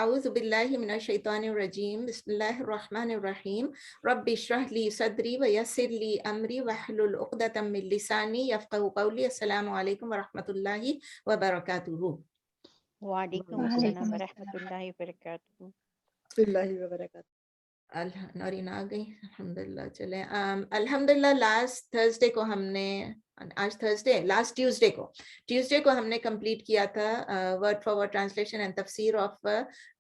اعوذ باللہ من الشیطان الرجیم بسم اللہ الرحمن الرحیم رب اشرح لی صدری ویسر لی امری واحلل عقدۃ من لسانی یفقہوا قولی. السلام علیکم ورحمۃ اللہ وبرکاتہ. وعلیکم السلام ورحمۃ اللہ وبرکاتہ. اللہ وبرکاتہ. نورین آ گئی الحمدللہ. چلیں الحمدللہ لاسٹ تھرسڈے کو ہم نے لاسٹ ٹیوزڈے کو ہم نے کمپلیٹ کیا تھا word for word translation and تفسیر آف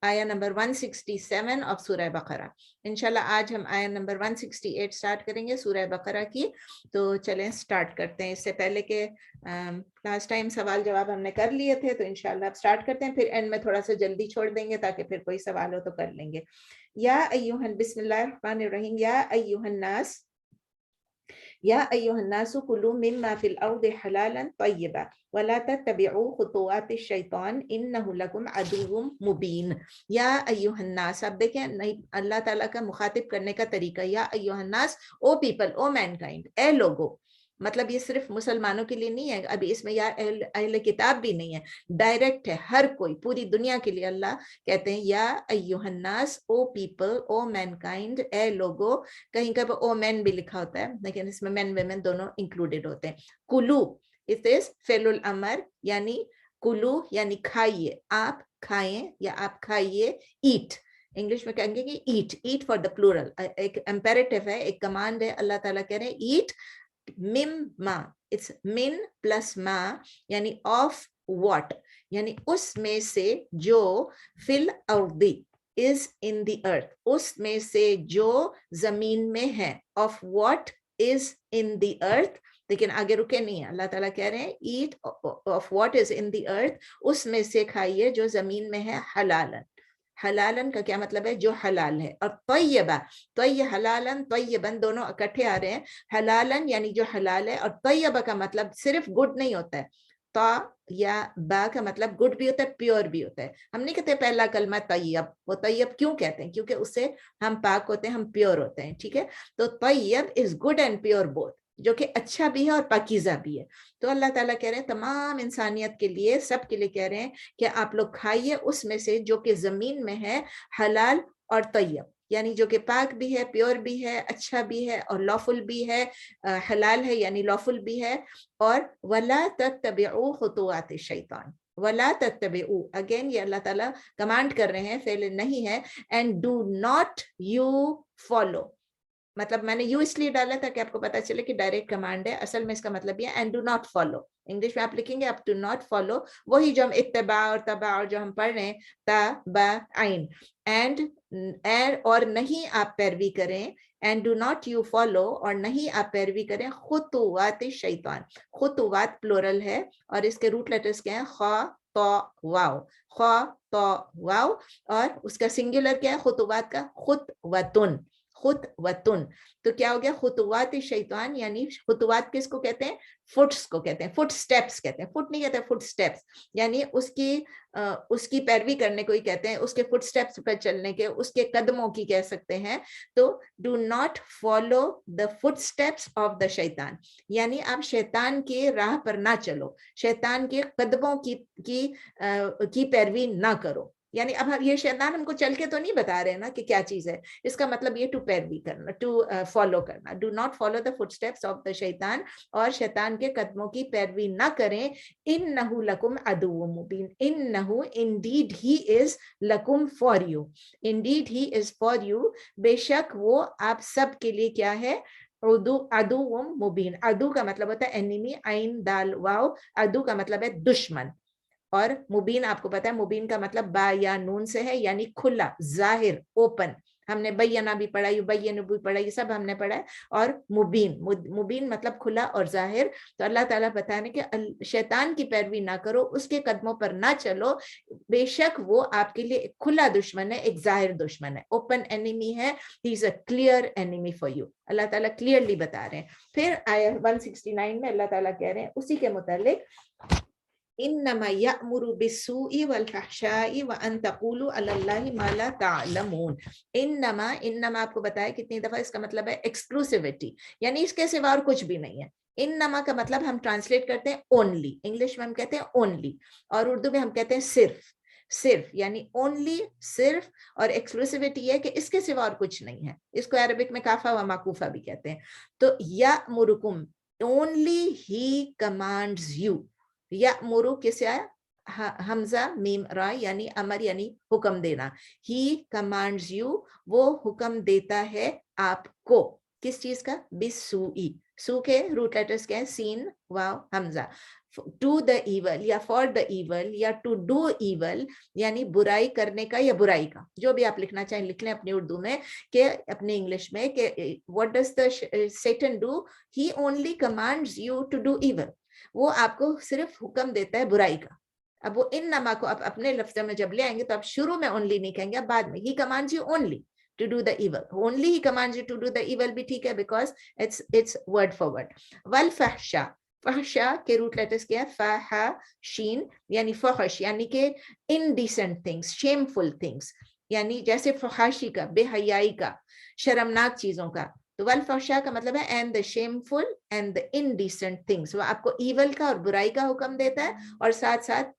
آیا نمبر 167 آف سورہ بقرہ. انشاءاللہ آج ہم آیا نمبر 168 سٹارٹ کریں گے سورہ بقرہ کی. تو چلیں سٹارٹ کرتے ہیں. اس سے پہلے کہ لاسٹ ٹائم سوال جواب ہم نے کر لیے تھے تو انشاءاللہ اب سٹارٹ کرتے ہیں, پھر اینڈ میں تھوڑا سا جلدی چھوڑ دیں گے تاکہ پھر کوئی سوال ہو تو کر لیں گے. یا بسم اللہ الرحمن الرحیم. یا ایھا الناس کلوا مما فی الارض حلالا طیبا ولا تتبعوا خطوات الشیطان انہ لکم عدو مبین. یا ایھا الناس, اب دیکھیں اللہ تعالیٰ کا مخاطب کرنے کا طریقہ. یا ایھا الناس, او پیپل, او مین کائنڈ, اے لوگو. مطلب یہ صرف مسلمانوں کے لیے نہیں ہے, ابھی اس میں یا اہل کتاب بھی نہیں ہے, ڈائریکٹ ہے ہر کوئی, پوری دنیا کے لیے اللہ کہتے ہیں یا ایھا الناس, او پیپل, او مین کائنڈ, اے لوگو. کہیں کہیں او مین بھی لکھا ہوتا ہے لیکن اس میں مین ویمن دونوں انکلوڈیڈ ہوتے ہیں. کلو اٹ از فعل الامر, یعنی کلو یعنی کھائیے, آپ کھائیں یا آپ کھائیے. ایٹ انگلش میں کہیں گے کہ ایٹ فار دا پلورل, ایک امپیریٹیو ہے, ایک کمانڈ ہے. اللہ تعالیٰ کہہ رہے ہیں ایٹ مما, اٹس من پلس ما, یعنی آف واٹ, یعنی اس میں سے جو فی الارض is in the earth, اس میں سے جو زمین میں ہے. of what is in the earth, لیکن آگے رکے نہیں ہیں. اللہ تعالیٰ کہہ رہے ہیں eat of what is in the earth, اس میں سے کھائیے جو زمین میں ہے. حلالن, حلالن کا کیا مطلب ہے؟ جو حلال ہے. اور طیبہ, تو یہ حلالن طیبن دونوں اکٹھے آ رہے ہیں. حلالن یعنی جو حلال ہے, اور طیبہ کا مطلب صرف گڈ نہیں ہوتا ہے. تا یا با کا مطلب گڈ بھی ہوتا ہے, پیور بھی ہوتا ہے. ہم نہیں کہتے پہلا کلمہ طیب, وہ طیب کیوں کہتے ہیں؟ کیونکہ اس سے ہم پاک ہوتے ہیں, ہم پیور ہوتے ہیں. ٹھیک ہے, تو طیب is good and pure both, جو کہ اچھا بھی ہے اور پاکیزہ بھی ہے. تو اللہ تعالیٰ کہہ رہے ہیں تمام انسانیت کے لیے, سب کے لیے کہہ رہے ہیں کہ آپ لوگ کھائیے اس میں سے جو کہ زمین میں ہے, حلال اور طیب, یعنی جو کہ پاک بھی ہے, پیور بھی ہے, اچھا بھی ہے اور لافل بھی ہے. حلال ہے یعنی لافل بھی ہے. اور وَلَا تَتَّبِعُوا خُطُوَاتِ الشَّيْطَانِ, وَلَا تَتَّبِعُوا, اگین یہ اللہ تعالیٰ کمانڈ کر رہے ہیں, فعل نہیں ہے. And do not you follow, مطلب میں نے یو اس لیے ڈالا تھا کہ آپ کو پتا چلے کہ ڈائریکٹ کمانڈ ہے. اصل میں اس کا مطلب یہ and do not follow. English میں آپ لکھیں گے آپ ڈو ناٹ فالو, وہی جو ہم اتباع اور تبع اور جو ہم پڑھ رہے ہیں تا با عین. اینڈ اور نہیں آپ پیروی کریں, and do not you follow, اور نہیں آپ پیروی کریں خطوات شیطان. خطوات پلورل ہے اور اس کے روٹ لیٹرز کیا ہیں؟ خا تو واو, خا تو واو. اور اس کا سنگولر کیا ہے خطوات کا؟ خطوتن, خطوتن. تو کیا ہو گیا؟ خطوات شیطان, یعنی خطوات کس کو کہتے ہیں؟ فٹس کو کہتے ہیں, فٹ سٹیپس کہتے ہیں. فٹ نہیں کہتے, فٹ سٹیپس, یعنی اس کی پیروی کرنے کو ہی کہتے ہیں, اس کے فٹ سٹیپس پر چلنے کے, اس کے قدموں کی کہہ سکتے ہیں. تو do not follow the footsteps of the شیطان, یعنی آپ شیطان کے راہ پر نہ چلو, شیطان کے قدموں کی پیروی نہ کرو. یعنی اب یہ شیطان ہم کو چل کے تو نہیں بتا رہے نا کہ کیا چیز ہے, اس کا مطلب یہ ٹو پیروی کرنا, ٹو فالو کرنا. Do not follow the footsteps of the شیطان, اور شیطان کے قدموں کی پیروی نہ کریں. انہ لکم عدو مبین, انہ انڈیڈ ہی از لکم for you, indeed he is for you, بے شک وہ آپ سب کے لیے کیا ہے؟ عدو مبین. عدو کا مطلب ہوتا ہے انیمی, عین دال واو. عدو کا مطلب ہے دشمن, اور مبین آپ کو پتا ہے مبین کا مطلب با یا نون سے ہے, یعنی کھلا, ظاہر, اوپن. ہم نے بینا بھی پڑھا, یبین بھی پڑھا, یہ سب ہم نے پڑھا ہے. اور مبین مطلب کھلا اور ظاہر. تو اللہ تعالیٰ بتا رہے کہ شیطان کی پیروی نہ کرو, اس کے قدموں پر نہ چلو, بے شک وہ آپ کے لیے ایک کھلا دشمن ہے, ایک ظاہر دشمن ہے, اوپن انیمی ہے. ہی از اے کلیئر انیمی فار یو. اللہ تعالیٰ کلیئرلی بتا رہے ہیں. پھر آیا 169 میں اللہ تعالیٰ کہہ رہے ہیں اسی کے متعلق, انما یأمر بالسوء والفحشاء وان تقولوا علی اللہ ما لا تعلمون. انما آپ کو بتایا کتنی دفعہ, اس کا مطلب ہے ایکسکلوسیوٹی, یعنی اس کے سوا اور کچھ بھی نہیں ہے. انما کا مطلب ہم ٹرانسلیٹ کرتے ہیں اونلی, انگلش میں ہم کہتے ہیں اونلی, اور اردو میں ہم کہتے ہیں صرف. صرف یعنی اونلی صرف, اور ایکسکلوسیوٹی ہے کہ اس کے سوا اور کچھ نہیں ہے. اس کو عربک میں کافا و معکوفہ بھی کہتے ہیں. تو یأمرکم only he commands you. یأمرو کس سے آیا؟ حمزہ میم را یعنی امر یعنی حکم دینا. he commands you, وہ حکم دیتا ہے آپ کو. کس چیز کا؟ بالسوء. سو کے روٹ لیٹرز کیا ہیں؟ سین واو حمزہ. ٹو دا ایول یا فار دا ایول یا ٹو ڈو ایول یعنی برائی کرنے کا یا برائی کا, جو بھی آپ لکھنا چاہیں لکھ لیں اپنی اردو میں کہ اپنے انگلش میں کہ what does the Satan do? He only commands you to do evil. وہ آپ کو صرف حکم دیتا ہے برائی کا. اب وہ ان نما کو آپ اپنے لفظ میں جب لے آئیں گے تو آپ شروع میں اونلی نہیں کہیں گے, اب بعد میں he commands you only to do the evil. Only he commands you to do the evil بھی ٹھیک ہے because it's word for word. والفحشا, فحشا کے روٹ لیٹرز کیا ہے؟ فاحا شین یعنی فحش یعنی کہ indecent things, shameful things, یعنی جیسے فحاشی کا, بے حیائی کا, شرمناک چیزوں کا. تو والفحشا کا مطلب ہے and the shameful and the indecent things. وہ آپ کو ایول کا اور برائی کا حکم دیتا ہے اور ساتھ ساتھ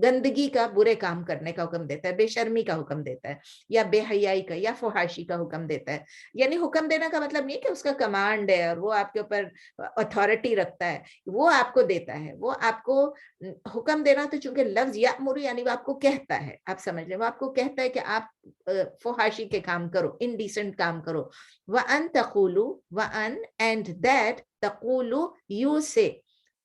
گندگی کا, برے کام کرنے کا حکم دیتا ہے, بے شرمی کا حکم دیتا ہے, یا بے حیائی کا یا فحاشی کا حکم دیتا ہے. یعنی حکم دینا کا مطلب نہیں کہ اس کا کمانڈ ہے اور وہ آپ کے اوپر اتھارٹی رکھتا ہے, وہ آپ کو دیتا ہے. وہ آپ کو حکم دینا تو چونکہ لفظ یأمر یعنی وہ آپ کو کہتا ہے, آپ سمجھ لیں, وہ آپ کو کہتا ہے کہ آپ فحاشی کے کام کرو, انڈیسنٹ کام کرو. وَأَن تَقُولُوا, وَأَن and that تَقُولُوا you say,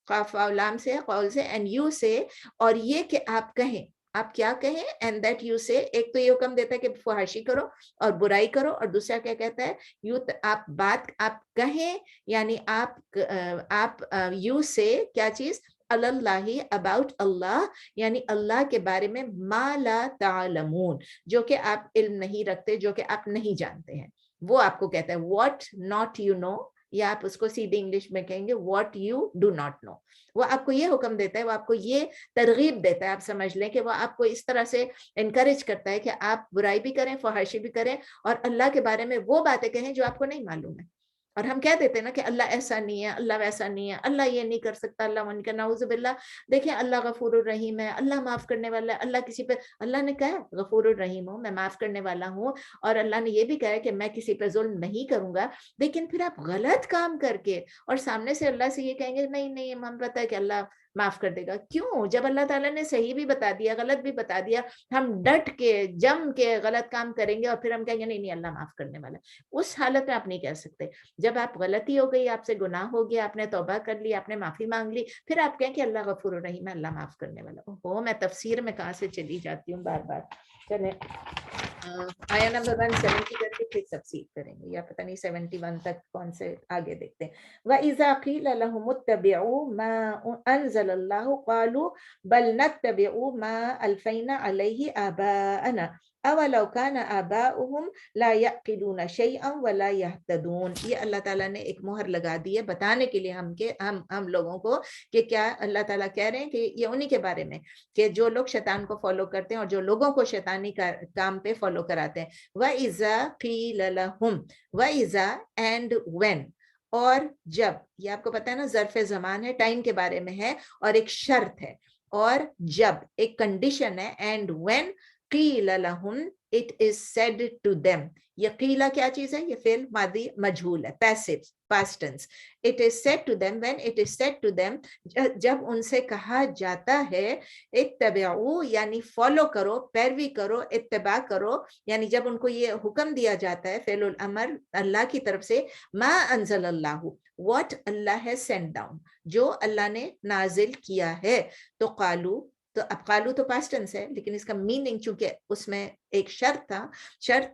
قاف و لام سے, قول سے, and you say, اور یہ کہ آپ کہیں, آپ کیا کہیں, and that you say. ایک تو یہ حکم دیتا ہے کہ فحاشی کرو اور برائی کرو, اور دوسرا کیا کہتا ہے؟ آپ بات آپ کہیں یعنی آپ you say کیا چیز؟ اللہ, about اللہ, یعنی اللہ کے بارے میں ما لا تعلمون, جو کہ آپ علم نہیں رکھتے, جو کہ آپ نہیں جانتے ہیں, وہ آپ کو کہتا ہے. what not you know, یا آپ اس کو سیدھی انگلش میں کہیں گے what you do not know. وہ آپ کو یہ حکم دیتا ہے, وہ آپ کو یہ ترغیب دیتا ہے, آپ سمجھ لیں کہ وہ آپ کو اس طرح سے انکریج کرتا ہے کہ آپ برائی بھی کریں, فحاشی بھی کریں, اور اللہ کے بارے میں وہ باتیں کہیں جو آپ کو نہیں معلوم ہے. اور ہم کہہ دیتے ہیں نا کہ اللہ ایسا نہیں ہے, اللہ ویسا نہیں ہے, اللہ یہ نہیں کر سکتا, اللہ من کا نعوذ باللہ. دیکھیں اللہ غفور الرحیم ہے, اللہ معاف کرنے والا ہے, اللہ کسی پہ, اللہ نے کہا غفور الرحیم ہوں, میں معاف کرنے والا ہوں, اور اللہ نے یہ بھی کہا ہے کہ میں کسی پہ ظلم نہیں کروں گا. لیکن پھر آپ غلط کام کر کے اور سامنے سے اللہ سے یہ کہیں گے نہیں نہیں ہم پتہ ہے کہ اللہ معاف کر دے گا. کیوں؟ جب اللہ تعالیٰ نے صحیح بھی بتا دیا, غلط بھی بتا دیا, ہم ڈٹ کے جم کے غلط کام کریں گے اور پھر ہم کہیں گے نہیں نہیں اللہ معاف کرنے والا. اس حالت میں آپ نہیں کہہ سکتے. جب آپ غلطی ہو گئی, آپ سے گناہ ہو گیا, آپ نے توبہ کر لی, آپ نے معافی مانگ لی, پھر آپ کہیں کہ اللہ غفور الرحیم ہے, اللہ معاف کرنے والا. میں تفسیر میں کہاں سے چلی جاتی ہوں بار بار. چلیں آیا نمبر 170 کر کے پھر تفسیر کریں گے, یا پتہ نہیں 71 تک کون سے آگے دیکھتے ہیں. وَإِذَا قِيلَ لَهُمُ اتَّبِعُوا مَا أَنزَلَ اللَّهُ قَالُوا بَلْ نَتَّبِعُ مَا أَلْفَيْنَا عَلَيْهِ آبَاءَنَا أَوَلَوْ كَانَ آبَاؤُهُمْ لَا يَعْقِلُونَ شَيْئًا وَلَا يَهْتَدُونَ. یہ اللہ تعالیٰ نے ایک مہر لگا دی ہے بتانے کے لیے ہم لوگوں کو کہ کیا اللہ تعالیٰ کہہ رہے ہیں کہ یہ انہی کے بارے میں کہ جو لوگ شیطان کو فالو کرتے ہیں اور جو لوگوں کو شیطانی کام پہ فالو کراتے ہیں. وَإِذَا قِيلَ لَهُمْ, وَإِذَا and when, اور جب, یہ آپ کو پتہ ہے نا ظرف زمان ہے, ٹائم کے بارے میں ہے, اور ایک شرط ہے, اور جب ایک کنڈیشن ہے. and when قیل لہم, it is said to them. یہ قیلہ کیا چیز ہے؟ یہ فعل ماضی مجہول ہے, passive, past tense. it is said to them, when it is said to them, جب ان سے کہا جاتا ہے اتبعو یعنی فالو کرو, پیروی کرو, اتباع کرو, یعنی جب ان کو یہ حکم دیا جاتا ہے فعل الامر اللہ کی طرف سے, ما انزل اللہ, what Allah has sent down, جو اللہ نے نازل کیا ہے. تو قالو, تو اب قالو تو پاسٹ ٹینس ہے, لیکن اس کا میننگ چونکہ اس میں ایک شرط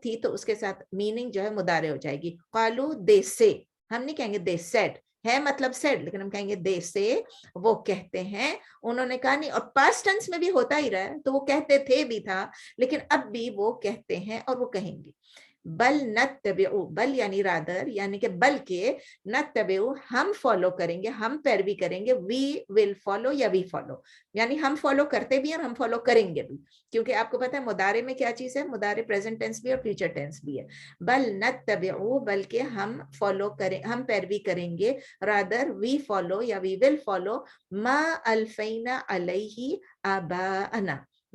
تھی تو اس کے ساتھ میننگ جو ہے مضارع ہو جائے گی. قالو دے سے, ہم نہیں کہیں گے دے سیڈ, ہے مطلب سیڈ, لیکن ہم کہیں گے دے سے, وہ کہتے ہیں, انہوں نے کہا نہیں. اور پاسٹ ٹینس میں بھی ہوتا ہی رہا ہے, تو وہ کہتے تھے بھی تھا, لیکن اب بھی وہ کہتے ہیں اور وہ کہیں گے. بل نتبعو, بل یعنی رادر, یعنی کہ بلکہ, نتبعو ہم فالو کریں گے, ہم پیروی کریں گے, وی ول فالو یا وی فالو, یعنی ہم فالو کرتے بھی ہیں اور ہم فالو کریں گے بھی, کیونکہ آپ کو پتہ ہے مضارع میں کیا چیز ہے, مضارع پریزنٹ ٹینس بھی اور فیوچر ٹینس بھی ہے. بل نتبعو, بلکہ ہم فالو کریں, ہم پیروی کریں گے, رادر وی فالو یا وی ول فالو, ما الفینا علیہ آباءنا,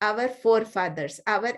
our forefathers, our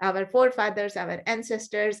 our forefathers, our ancestors,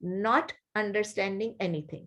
not understanding anything,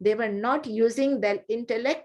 they were not using their intellect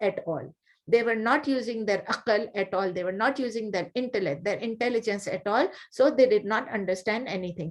at all, they were not using their aql at all, they were not using their intellect, their intelligence at all, so they did not understand anything,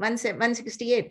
168,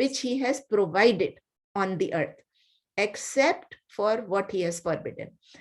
which he has provided on the earth except for what he has forbidden,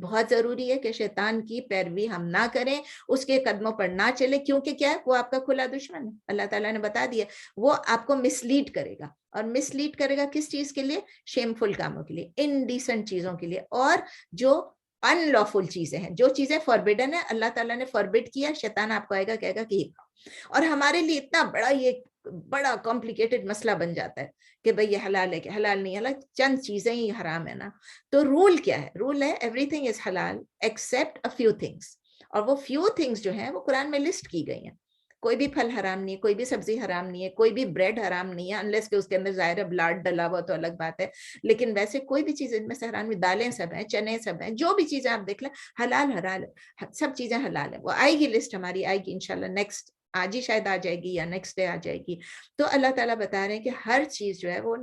بہت ضروری ہے کہ شیطان کی پیروی ہم نہ کریں, اس کے قدموں پر نہ چلیں, کیونکہ کیا ہے, وہ آپ کا کھلا دشمن ہے. اللہ تعالیٰ نے بتا دیا, وہ آپ کو مسلیڈ کرے گا. اور مسلیڈ کرے گا کس چیز کے لیے؟ شیمفل کاموں کے لیے, انڈیسنٹ چیزوں کے لیے, اور جو ان لافل چیزیں ہیں, جو چیزیں فاربیڈن ہے, اللہ تعالیٰ نے فاربڈ کیا, شیطان آپ کو آئے گا کہے گا کہ یہ کھاؤ. اور ہمارے لیے اتنا بڑا یہ بڑا کمپلیکیٹڈ مسئلہ بن جاتا ہے کہ بھئی یہ حلال ہے کہ حلال نہیں, حلال چند چیزیں ہی حرام ہے نا. تو رول کیا ہے؟ رول ہے ایوری تھنگ از حلال ایکسیپٹ اے فیو تھنگس. اور وہ فیو تھنگس جو ہیں وہ قرآن میں لسٹ کی گئی ہیں. کوئی بھی پھل حرام نہیں ہے, کوئی بھی سبزی حرام نہیں ہے, کوئی بھی بریڈ حرام نہیں ہے, انلیس کہ اس کے اندر ظاہر بلاڈ ڈلا ہوا تو الگ بات ہے, لیکن ویسے کوئی بھی چیز ان میں سے حرام نہیں. دالیں سب ہیں, چنے سب ہیں, جو بھی چیزیں آپ دیکھ لیں حلال حلال ہے, سب چیزیں حلال ہیں. وہ آئے گی لسٹ ہماری, آئے گی انشاءاللہ نیکسٹ, آج ہی شاید آ جائے گی یا نیکسٹ ڈے آ جائے گی. تو اللہ تعالیٰ بتا رہے ہیں کہ ہر چیز جو ہے وہ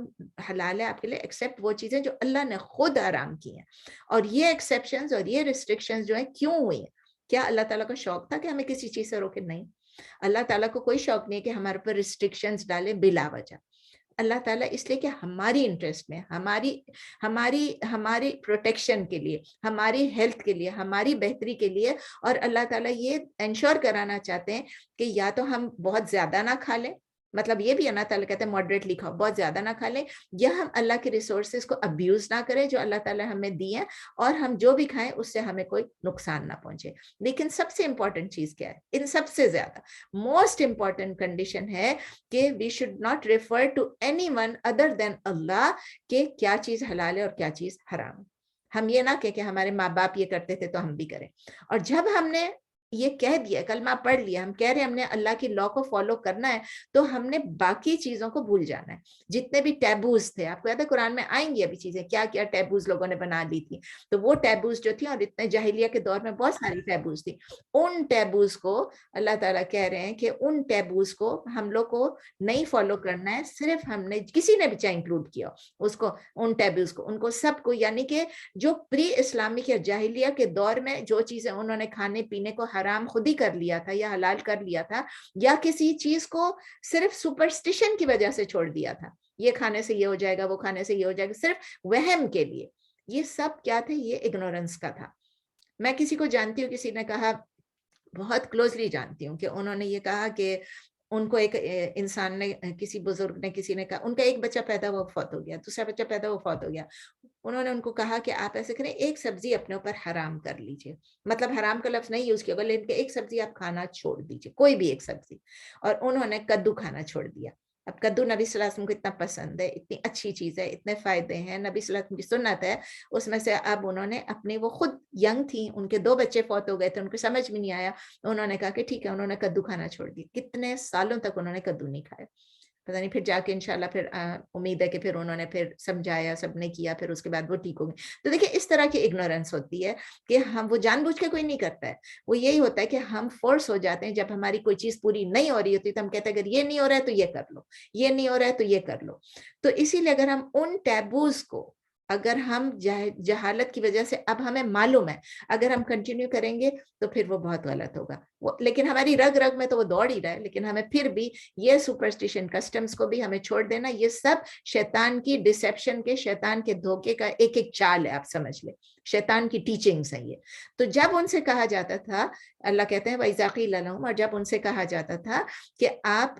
حلال ہے آپ کے لیے ایکسیپٹ وہ چیزیں جو اللہ نے خود حرام کی ہیں. اور یہ ایکسیپشنز اور یہ ریسٹرکشنز جو ہیں کیوں ہوئی ہیں؟ کیا اللہ تعالیٰ کا شوق تھا کہ ہمیں کسی چیز سے روکے؟ نہیں, اللہ تعالیٰ کو کوئی شوق نہیں کہ ہمارے پر ریسٹرکشنز ڈالے بلا وجہ. اللہ تعالیٰ اس لیے کہ ہماری انٹرسٹ میں, ہماری پروٹیکشن کے لیے, ہماری ہیلتھ کے لیے, ہماری بہتری کے لیے, اور اللہ تعالیٰ یہ انشور کرانا چاہتے ہیں کہ یا تو ہم بہت زیادہ نہ کھا لیں, مطلب یہ بھی اللہ تعالیٰ کہتے ہیں ماڈریٹلی کھاؤ, بہت زیادہ نہ کھا لیں, یا ہم اللہ کے ریسورسز کو ابیوز نہ کریں جو اللہ تعالیٰ ہمیں دی ہیں, اور ہم جو بھی کھائیں اس سے ہمیں کوئی نقصان نہ پہنچے. لیکن سب سے امپورٹنٹ چیز کیا ہے؟ ان سب سے زیادہ موسٹ امپورٹنٹ کنڈیشن ہے کہ we should not refer to anyone other than Allah کہ کیا چیز حلال ہے اور کیا چیز حرام. ہم یہ نہ کہ ہمارے ماں باپ یہ کرتے تھے تو ہم بھی کریں. اور جب ہم نے یہ کہہ دیا, کلمہ پڑھ لیا, ہم کہہ رہے ہیں ہم نے اللہ کی لا کو فالو کرنا ہے, تو ہم نے باقی چیزوں کو بھول جانا ہے. جتنے بھی ٹیبوز تھے, آپ کو یاد ہے قرآن میں آئیں گی ابھی چیزیں, کیا کیا ٹیبوز لوگوں نے بنا دی تھی. تو وہ ٹیبوز جو تھی, اور اتنے جاہلیہ کے دور میں بہت ساری ٹیبوز تھی, ان ٹیبوز کو اللہ تعالیٰ کہہ رہے ہیں کہ ان ٹیبوز کو ہم لوگ کو نہیں فالو کرنا ہے. صرف ہم نے, کسی نے بھی چاہے انکلوڈ کیا اس کو, ان ٹیبوز کو, ان کو سب کو, یعنی کہ جو پری اسلامک یا جاہلیہ کے دور میں جو چیزیں انہوں نے کھانے پینے کو حرام خود ہی کر لیا تھا یا حلال کر لیا تھا, یا کسی چیز کو صرف سپرسٹیشن کی وجہ سے چھوڑ دیا تھا, یہ کھانے سے یہ ہو جائے گا, وہ کھانے سے یہ ہو جائے گا, صرف وہم کے لیے, یہ سب کیا تھے؟ یہ اگنورنس کا تھا. میں کسی کو جانتی ہوں, کسی نے کہا, بہت کلوزلی جانتی ہوں, کہ انہوں نے یہ کہا کہ ان کو ایک انسان نے, کسی بزرگ نے, کسی نے کہا, ان کا ایک بچہ پیدا ہوا فوت ہو گیا, دوسرا بچہ پیدا ہوا فوت ہو گیا. انہوں نے ان کو کہا کہ آپ ایسے کریں, ایک سبزی اپنے اوپر حرام کر لیجئے, مطلب حرام کا لفظ نہیں یوز کیا, لیکن ایک سبزی آپ کھانا چھوڑ دیجئے, کوئی بھی ایک سبزی. اور انہوں نے کدو کھانا چھوڑ دیا. اب کدو نبی صلی اللہ علیہ وسلم کو اتنا پسند ہے, اتنی اچھی چیز ہے, اتنے فائدے ہیں, نبی صلی اللہ علیہ وسلم کی سنت ہے, اس میں سے اب انہوں نے اپنے, وہ خود ینگ تھی, ان کے 2 بچے فوت ہو گئے تھے, ان کو سمجھ میں نہیں آیا, انہوں نے کہا کہ ٹھیک ہے, انہوں نے کدو کھانا چھوڑ دیا. کتنے سالوں تک انہوں نے کدو نہیں کھایا, پتہ نہیں, پھر جا کے انشاءاللہ پھر امید ہے کہ پھر انہوں نے پھر سمجھایا, سب نے کیا, پھر اس کے بعد وہ ٹھیک ہو گئی. تو دیکھیں اس طرح کی اگنورنس ہوتی ہے کہ ہم, وہ جان بوجھ کے کوئی نہیں کرتا ہے, وہ یہی ہوتا ہے کہ ہم فورس ہو جاتے ہیں, جب ہماری کوئی چیز پوری نہیں ہو رہی ہوتی تو ہم کہتے ہیں اگر یہ نہیں ہو رہا ہے تو یہ کر لو, یہ نہیں ہو رہا ہے تو یہ کر لو. تو اسی لیے اگر ہم ان ٹیبوز کو, اگر ہم جہالت کی وجہ سے, اب ہمیں معلوم ہے, اگر ہم کنٹینیو کریں گے تو پھر وہ بہت غلط ہوگا. لیکن ہماری رگ رگ میں تو وہ دوڑ ہی رہا ہے, لیکن ہمیں پھر بھی یہ سپرسٹیشن کسٹمز کو بھی ہمیں چھوڑ دینا. یہ سب شیطان کی ڈسیپشن کے, شیطان کے دھوکے کا ایک ایک چال ہے, آپ سمجھ لیں, شیطان کی ٹیچنگز ہیں یہ. تو جب ان سے کہا جاتا تھا, اللہ کہتے ہیں وَإِذَا قِيلَ لَهُمْ, اور جب ان سے کہا جاتا تھا کہ آپ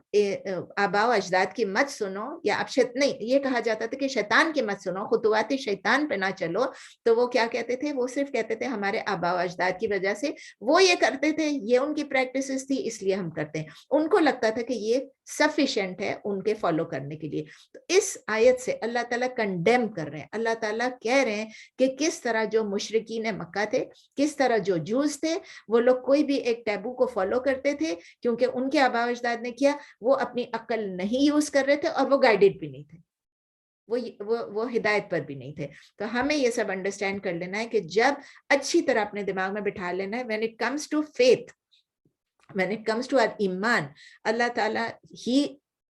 آباء و اجداد کی مت سنو, یا آپ نہیں, یہ کہا جاتا تھا کہ شیطان کی مت سنو, خطوات شیطان پہ نہ چلو, تو وہ کیا کہتے تھے؟ وہ صرف کہتے تھے ہمارے آباء و اجداد کی وجہ سے وہ یہ کرتے تھے, یہ ان کی پریکٹسز تھی, اس لیے ہم کرتے ہیں. ان کو لگتا تھا کہ یہ سفیشینٹ ہے ان کے فالو کرنے کے لیے. تو اس آیت سے اللہ تعالیٰ کنڈیم کر رہے ہیں, اللہ تعالیٰ کہہ رہے ہیں کہ کس طرح جو مشرکین مکہ تھے, کس طرح جو جوز تھے, وہ لوگ کوئی بھی ایک ٹیبو کو فالو کرتے تھے, کیونکہ ان کے آباء و اجداد نے کیا, وہ اپنی عقل نہیں یوز کر رہے تھے, اور وہ گائیڈڈ بھی نہیں تھے, وہ ہدایت پر بھی نہیں تھے. تو ہمیں یہ سب انڈرسٹینڈ کر لینا ہے کہ جب اچھی طرح اپنے دماغ میں بٹھا لینا ہے, when it comes to faith, when it comes to our ایمان, اللہ تعالیٰ he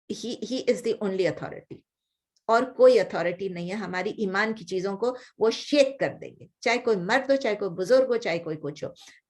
is the only authority, اور کوئی اتھارٹی نہیں ہے ہماری ایمان کی چیزوں کو وہ شیک کر دیں گے, چاہے کوئی مرد ہو, چاہے کوئی بزرگ ہو, چاہے کوئی کچھ ہو.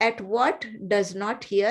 at what does not hear,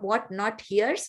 what not hears,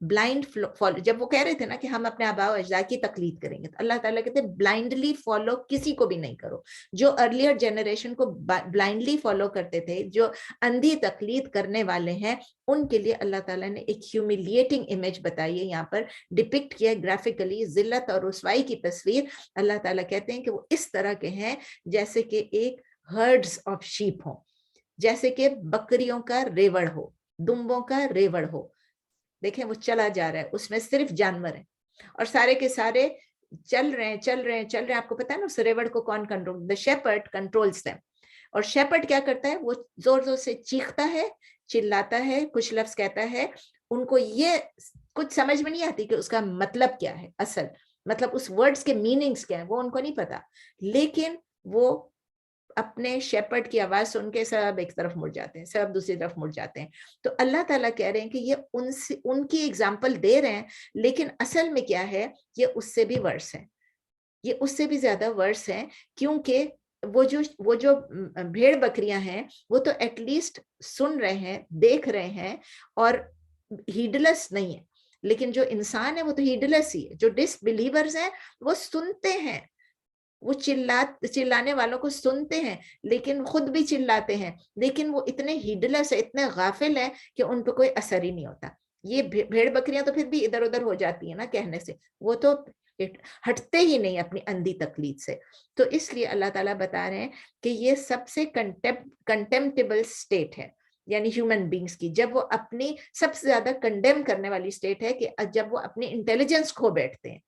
blind follow. جب وہ کہہ رہے تھے نا کہ ہم اپنے آباء و اجداد کی تقلید کریں گے, تو اللہ تعالیٰ کہتے ہیں بلائنڈلی فالو کسی کو بھی نہیں کرو. جو ارلیئر جنریشن کو بلائنڈلی فالو کرتے تھے, جو اندھی تقلید کرنے والے ہیں, ان کے لیے اللہ تعالیٰ نے ایک ہیوملیٹنگ امیج بتائی ہے, یہاں پر ڈپکٹ کیا گرافکلی, ذلت اور رسوائی کی تصویر. اللہ تعالیٰ کہتے ہیں کہ وہ اس طرح کے ہیں جیسے کہ ایک ہرڈز آف شیپ ہوں, جیسے کہ بکریوں کا ریوڑ ہو, دمبوں کا ریوڑ ہو. دیکھیں وہ چلا جا رہا ہے, اس میں صرف جانور ہیں اور سارے کے سارے چل رہے ہیں. آپ کو پتا ہے نا اس ریوڑ کو کون control? the shepherd controls them. اور شیپرڈ کیا کرتا ہے؟ وہ زور زور سے چیختا ہے, چلاتا ہے, کچھ لفظ کہتا ہے. ان کو یہ کچھ سمجھ میں نہیں آتی کہ اس کا مطلب کیا ہے, اصل مطلب اس ورڈز کے میننگز کیا ہیں, وہ ان کو نہیں پتا. لیکن وہ اپنے شیپرڈ کی آواز سن کے سب ایک طرف مڑ جاتے ہیں, سب دوسری طرف مڑ جاتے ہیں. تو اللہ تعالیٰ کہہ رہے ہیں کہ یہ ان کی ایگزامپل دے رہے ہیں, لیکن اصل میں کیا ہے, یہ اس سے بھی ورس ہے, یہ اس سے بھی زیادہ ورس ہے. کیونکہ وہ جو بھیڑ بکریاں ہیں وہ تو ایٹ لیسٹ سن رہے ہیں, دیکھ رہے ہیں اور ہیڈلس نہیں ہے. لیکن جو انسان ہے وہ تو ہیڈلس ہی ہے. جو ڈس بلیورز ہیں وہ سنتے ہیں, وہ چلانے والوں کو سنتے ہیں, لیکن خود بھی چلاتے ہیں, لیکن وہ اتنے ہیڈلس ہیں, اتنے غافل ہیں کہ ان پہ کوئی اثر ہی نہیں ہوتا. یہ بھیڑ بکریاں تو پھر بھی ادھر ادھر ہو جاتی ہیں نا کہنے سے, وہ تو ہٹتے ہی نہیں اپنی اندھی تقلید سے. تو اس لیے اللہ تعالیٰ بتا رہے ہیں کہ یہ سب سے کنٹمپٹیبل سٹیٹ ہے, یعنی ہیومن بینگز کی, جب وہ اپنی سب سے زیادہ کنڈیم کرنے والی سٹیٹ ہے کہ جب وہ اپنی انٹیلیجنس کھو بیٹھتے ہیں,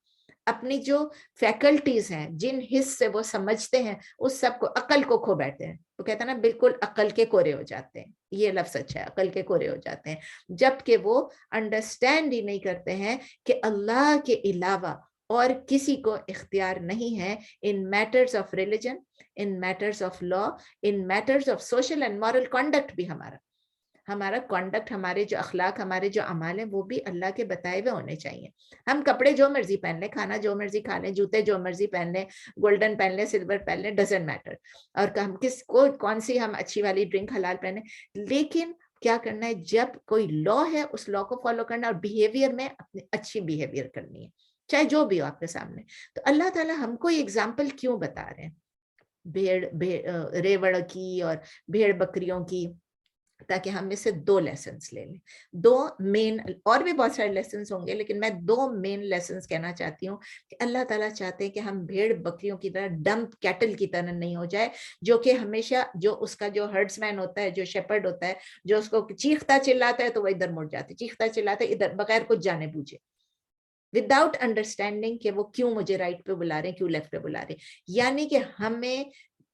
اپنی جو فیکلٹیز ہیں, جن حص سے وہ سمجھتے ہیں, اس سب کو, عقل کو کھو بیٹھتے ہیں. وہ کہتے ہیں نا بالکل عقل کے کورے ہو جاتے ہیں, یہ لفظ اچھا ہے, عقل کے کورے ہو جاتے ہیں, جبکہ وہ انڈرسٹینڈ ہی نہیں کرتے ہیں کہ اللہ کے علاوہ اور کسی کو اختیار نہیں ہے in matters of religion, in matters of law, in matters of social and moral conduct. بھی ہمارا کانڈکٹ, ہمارے جو اخلاق, ہمارے جو اعمال ہیں, وہ بھی اللہ کے بتائے ہوئے ہونے چاہیے. ہم کپڑے جو مرضی پہن لیں, کھانا جو مرضی کھا لیں, جوتے جو مرضی پہن لیں, گولڈن پہن لیں, سلور پہن لیں, ڈزنٹ میٹر. اور ہم کون سی ہم اچھی والی ڈرنک حلال پہنیں, لیکن کیا کرنا ہے, جب کوئی لا ہے اس لا کو فالو کرنا, اور بیہیویئر میں اپنی اچھی بیہیویئر کرنی ہے, چاہے جو بھی ہو آپ کے سامنے. تو اللہ تعالیٰ ہم کو یہ اگزامپل کیوں بتا رہے ہیں ریوڑ کی اور بھیڑ بکریوں کی, تاکہ ہم اس سے 2 لیسنز لے لیں. 2 مین, اور بھی بہت سارے لیسنز ہوں گے, لیکن میں 2 مین لیسنز کہنا چاہتی ہوں کہ اللہ تعالیٰ چاہتے ہیں کہ ہم بھیڑ بکریوں کی طرح, ڈمپ کیٹل کی طرح نہیں ہو جائے, جو کہ ہمیشہ جو اس کا جو ہرڈز مین ہوتا ہے, جو شیپرڈ ہوتا ہے, جو اس کو چیختا چلاتا ہے تو وہ ادھر مڑ جاتے, چیختا چلاتا ہے ادھر, بغیر کچھ جانے بوجھے, وداؤٹ انڈرسٹینڈنگ کہ وہ کیوں مجھے رائٹ پہ بلا رہے ہیں, کیوں لیفٹ پہ بلا رہے ہیں. یعنی کہ ہمیں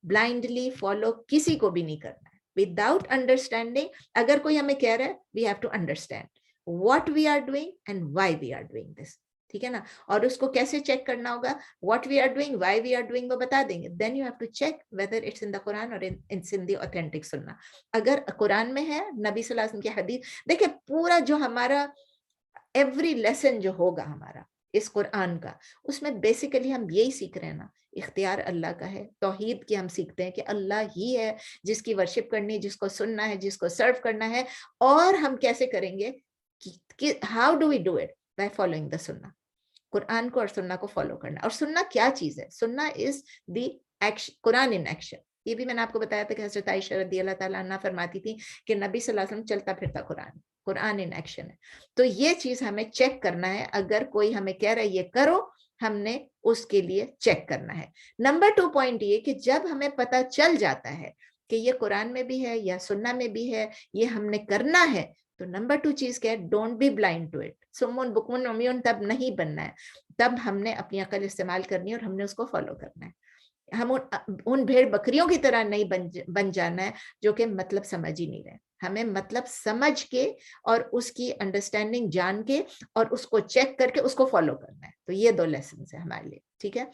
بلائنڈلی فالو کسی کو بھی نہیں کرنا ہے وداؤٹ انڈرسٹینڈنگ. اگر کوئی ہمیں کہہ رہا ہے, we have to understand what we are doing and why we are doing this, ٹھیک ہے نا. اور اس کو کیسے چیک کرنا ہوگا, what we are doing, why we are doing, وہ بتا دیں گے. Then you have to check whether it's in the Quran اور اٹس ان دی اوتھینٹک سننا. اگر قرآن میں ہے, نبی صلی اللہ علیہ وسلم کی حدیث, دیکھیں پورا جو ہمارا ایوری لیسن جو ہوگا ہمارا اس قرآن کا, اس میں بیسیکلی ہم یہی سیکھ رہے ہیں نا, اختیار اللہ کا ہے, توحید کی ہم سیکھتے ہیں کہ اللہ ہی ہے جس کی ورشپ کرنی, جس کو سننا ہے, جس کو سرو کرنا ہے. اور ہم کیسے کریں گے, how do we do it, by following the سننا, قرآن کو اور سننا کو فالو کرنا. اور سننا کیا چیز ہے, سننا از the action, Quran in action. یہ بھی میں نے آپ کو بتایا تھا کہ حضرت عائشہ رضی اللہ تعالیٰ عنہ فرماتی تھی کہ نبی صلی اللہ علیہ وسلم چلتا پھرتا قرآن ان ایکشن ہے. تو یہ چیز ہمیں چیک کرنا ہے. اگر کوئی ہمیں کہہ رہا ہے یہ کرو, ہم نے اس کے لیے چیک کرنا ہے. نمبر 2 پوائنٹ یہ کہ جب ہمیں پتہ چل جاتا ہے کہ یہ قرآن میں بھی ہے یا سننا میں بھی ہے, یہ ہم نے کرنا ہے, تو نمبر 2 چیز کیا ہے, don't be blind to it. سمون بکمن عمیون تب نہیں بننا ہے, تب ہم نے اپنی عقل استعمال کرنی ہے اور ہم نے اس کو فالو کرنا ہے. ہم ان بھیڑ بکریوں کی طرح نہیں بن جانا ہے جو کہ مطلب سمجھ ہی نہیں رہے. ہمیں مطلب سمجھ کے اور اس کی انڈرسٹینڈنگ جان کے اور اس کو چیک کر کے اس کو فالو کرنا ہے. تو یہ 2 لیسنز ہیں ہمارے لیے, ٹھیک ہے.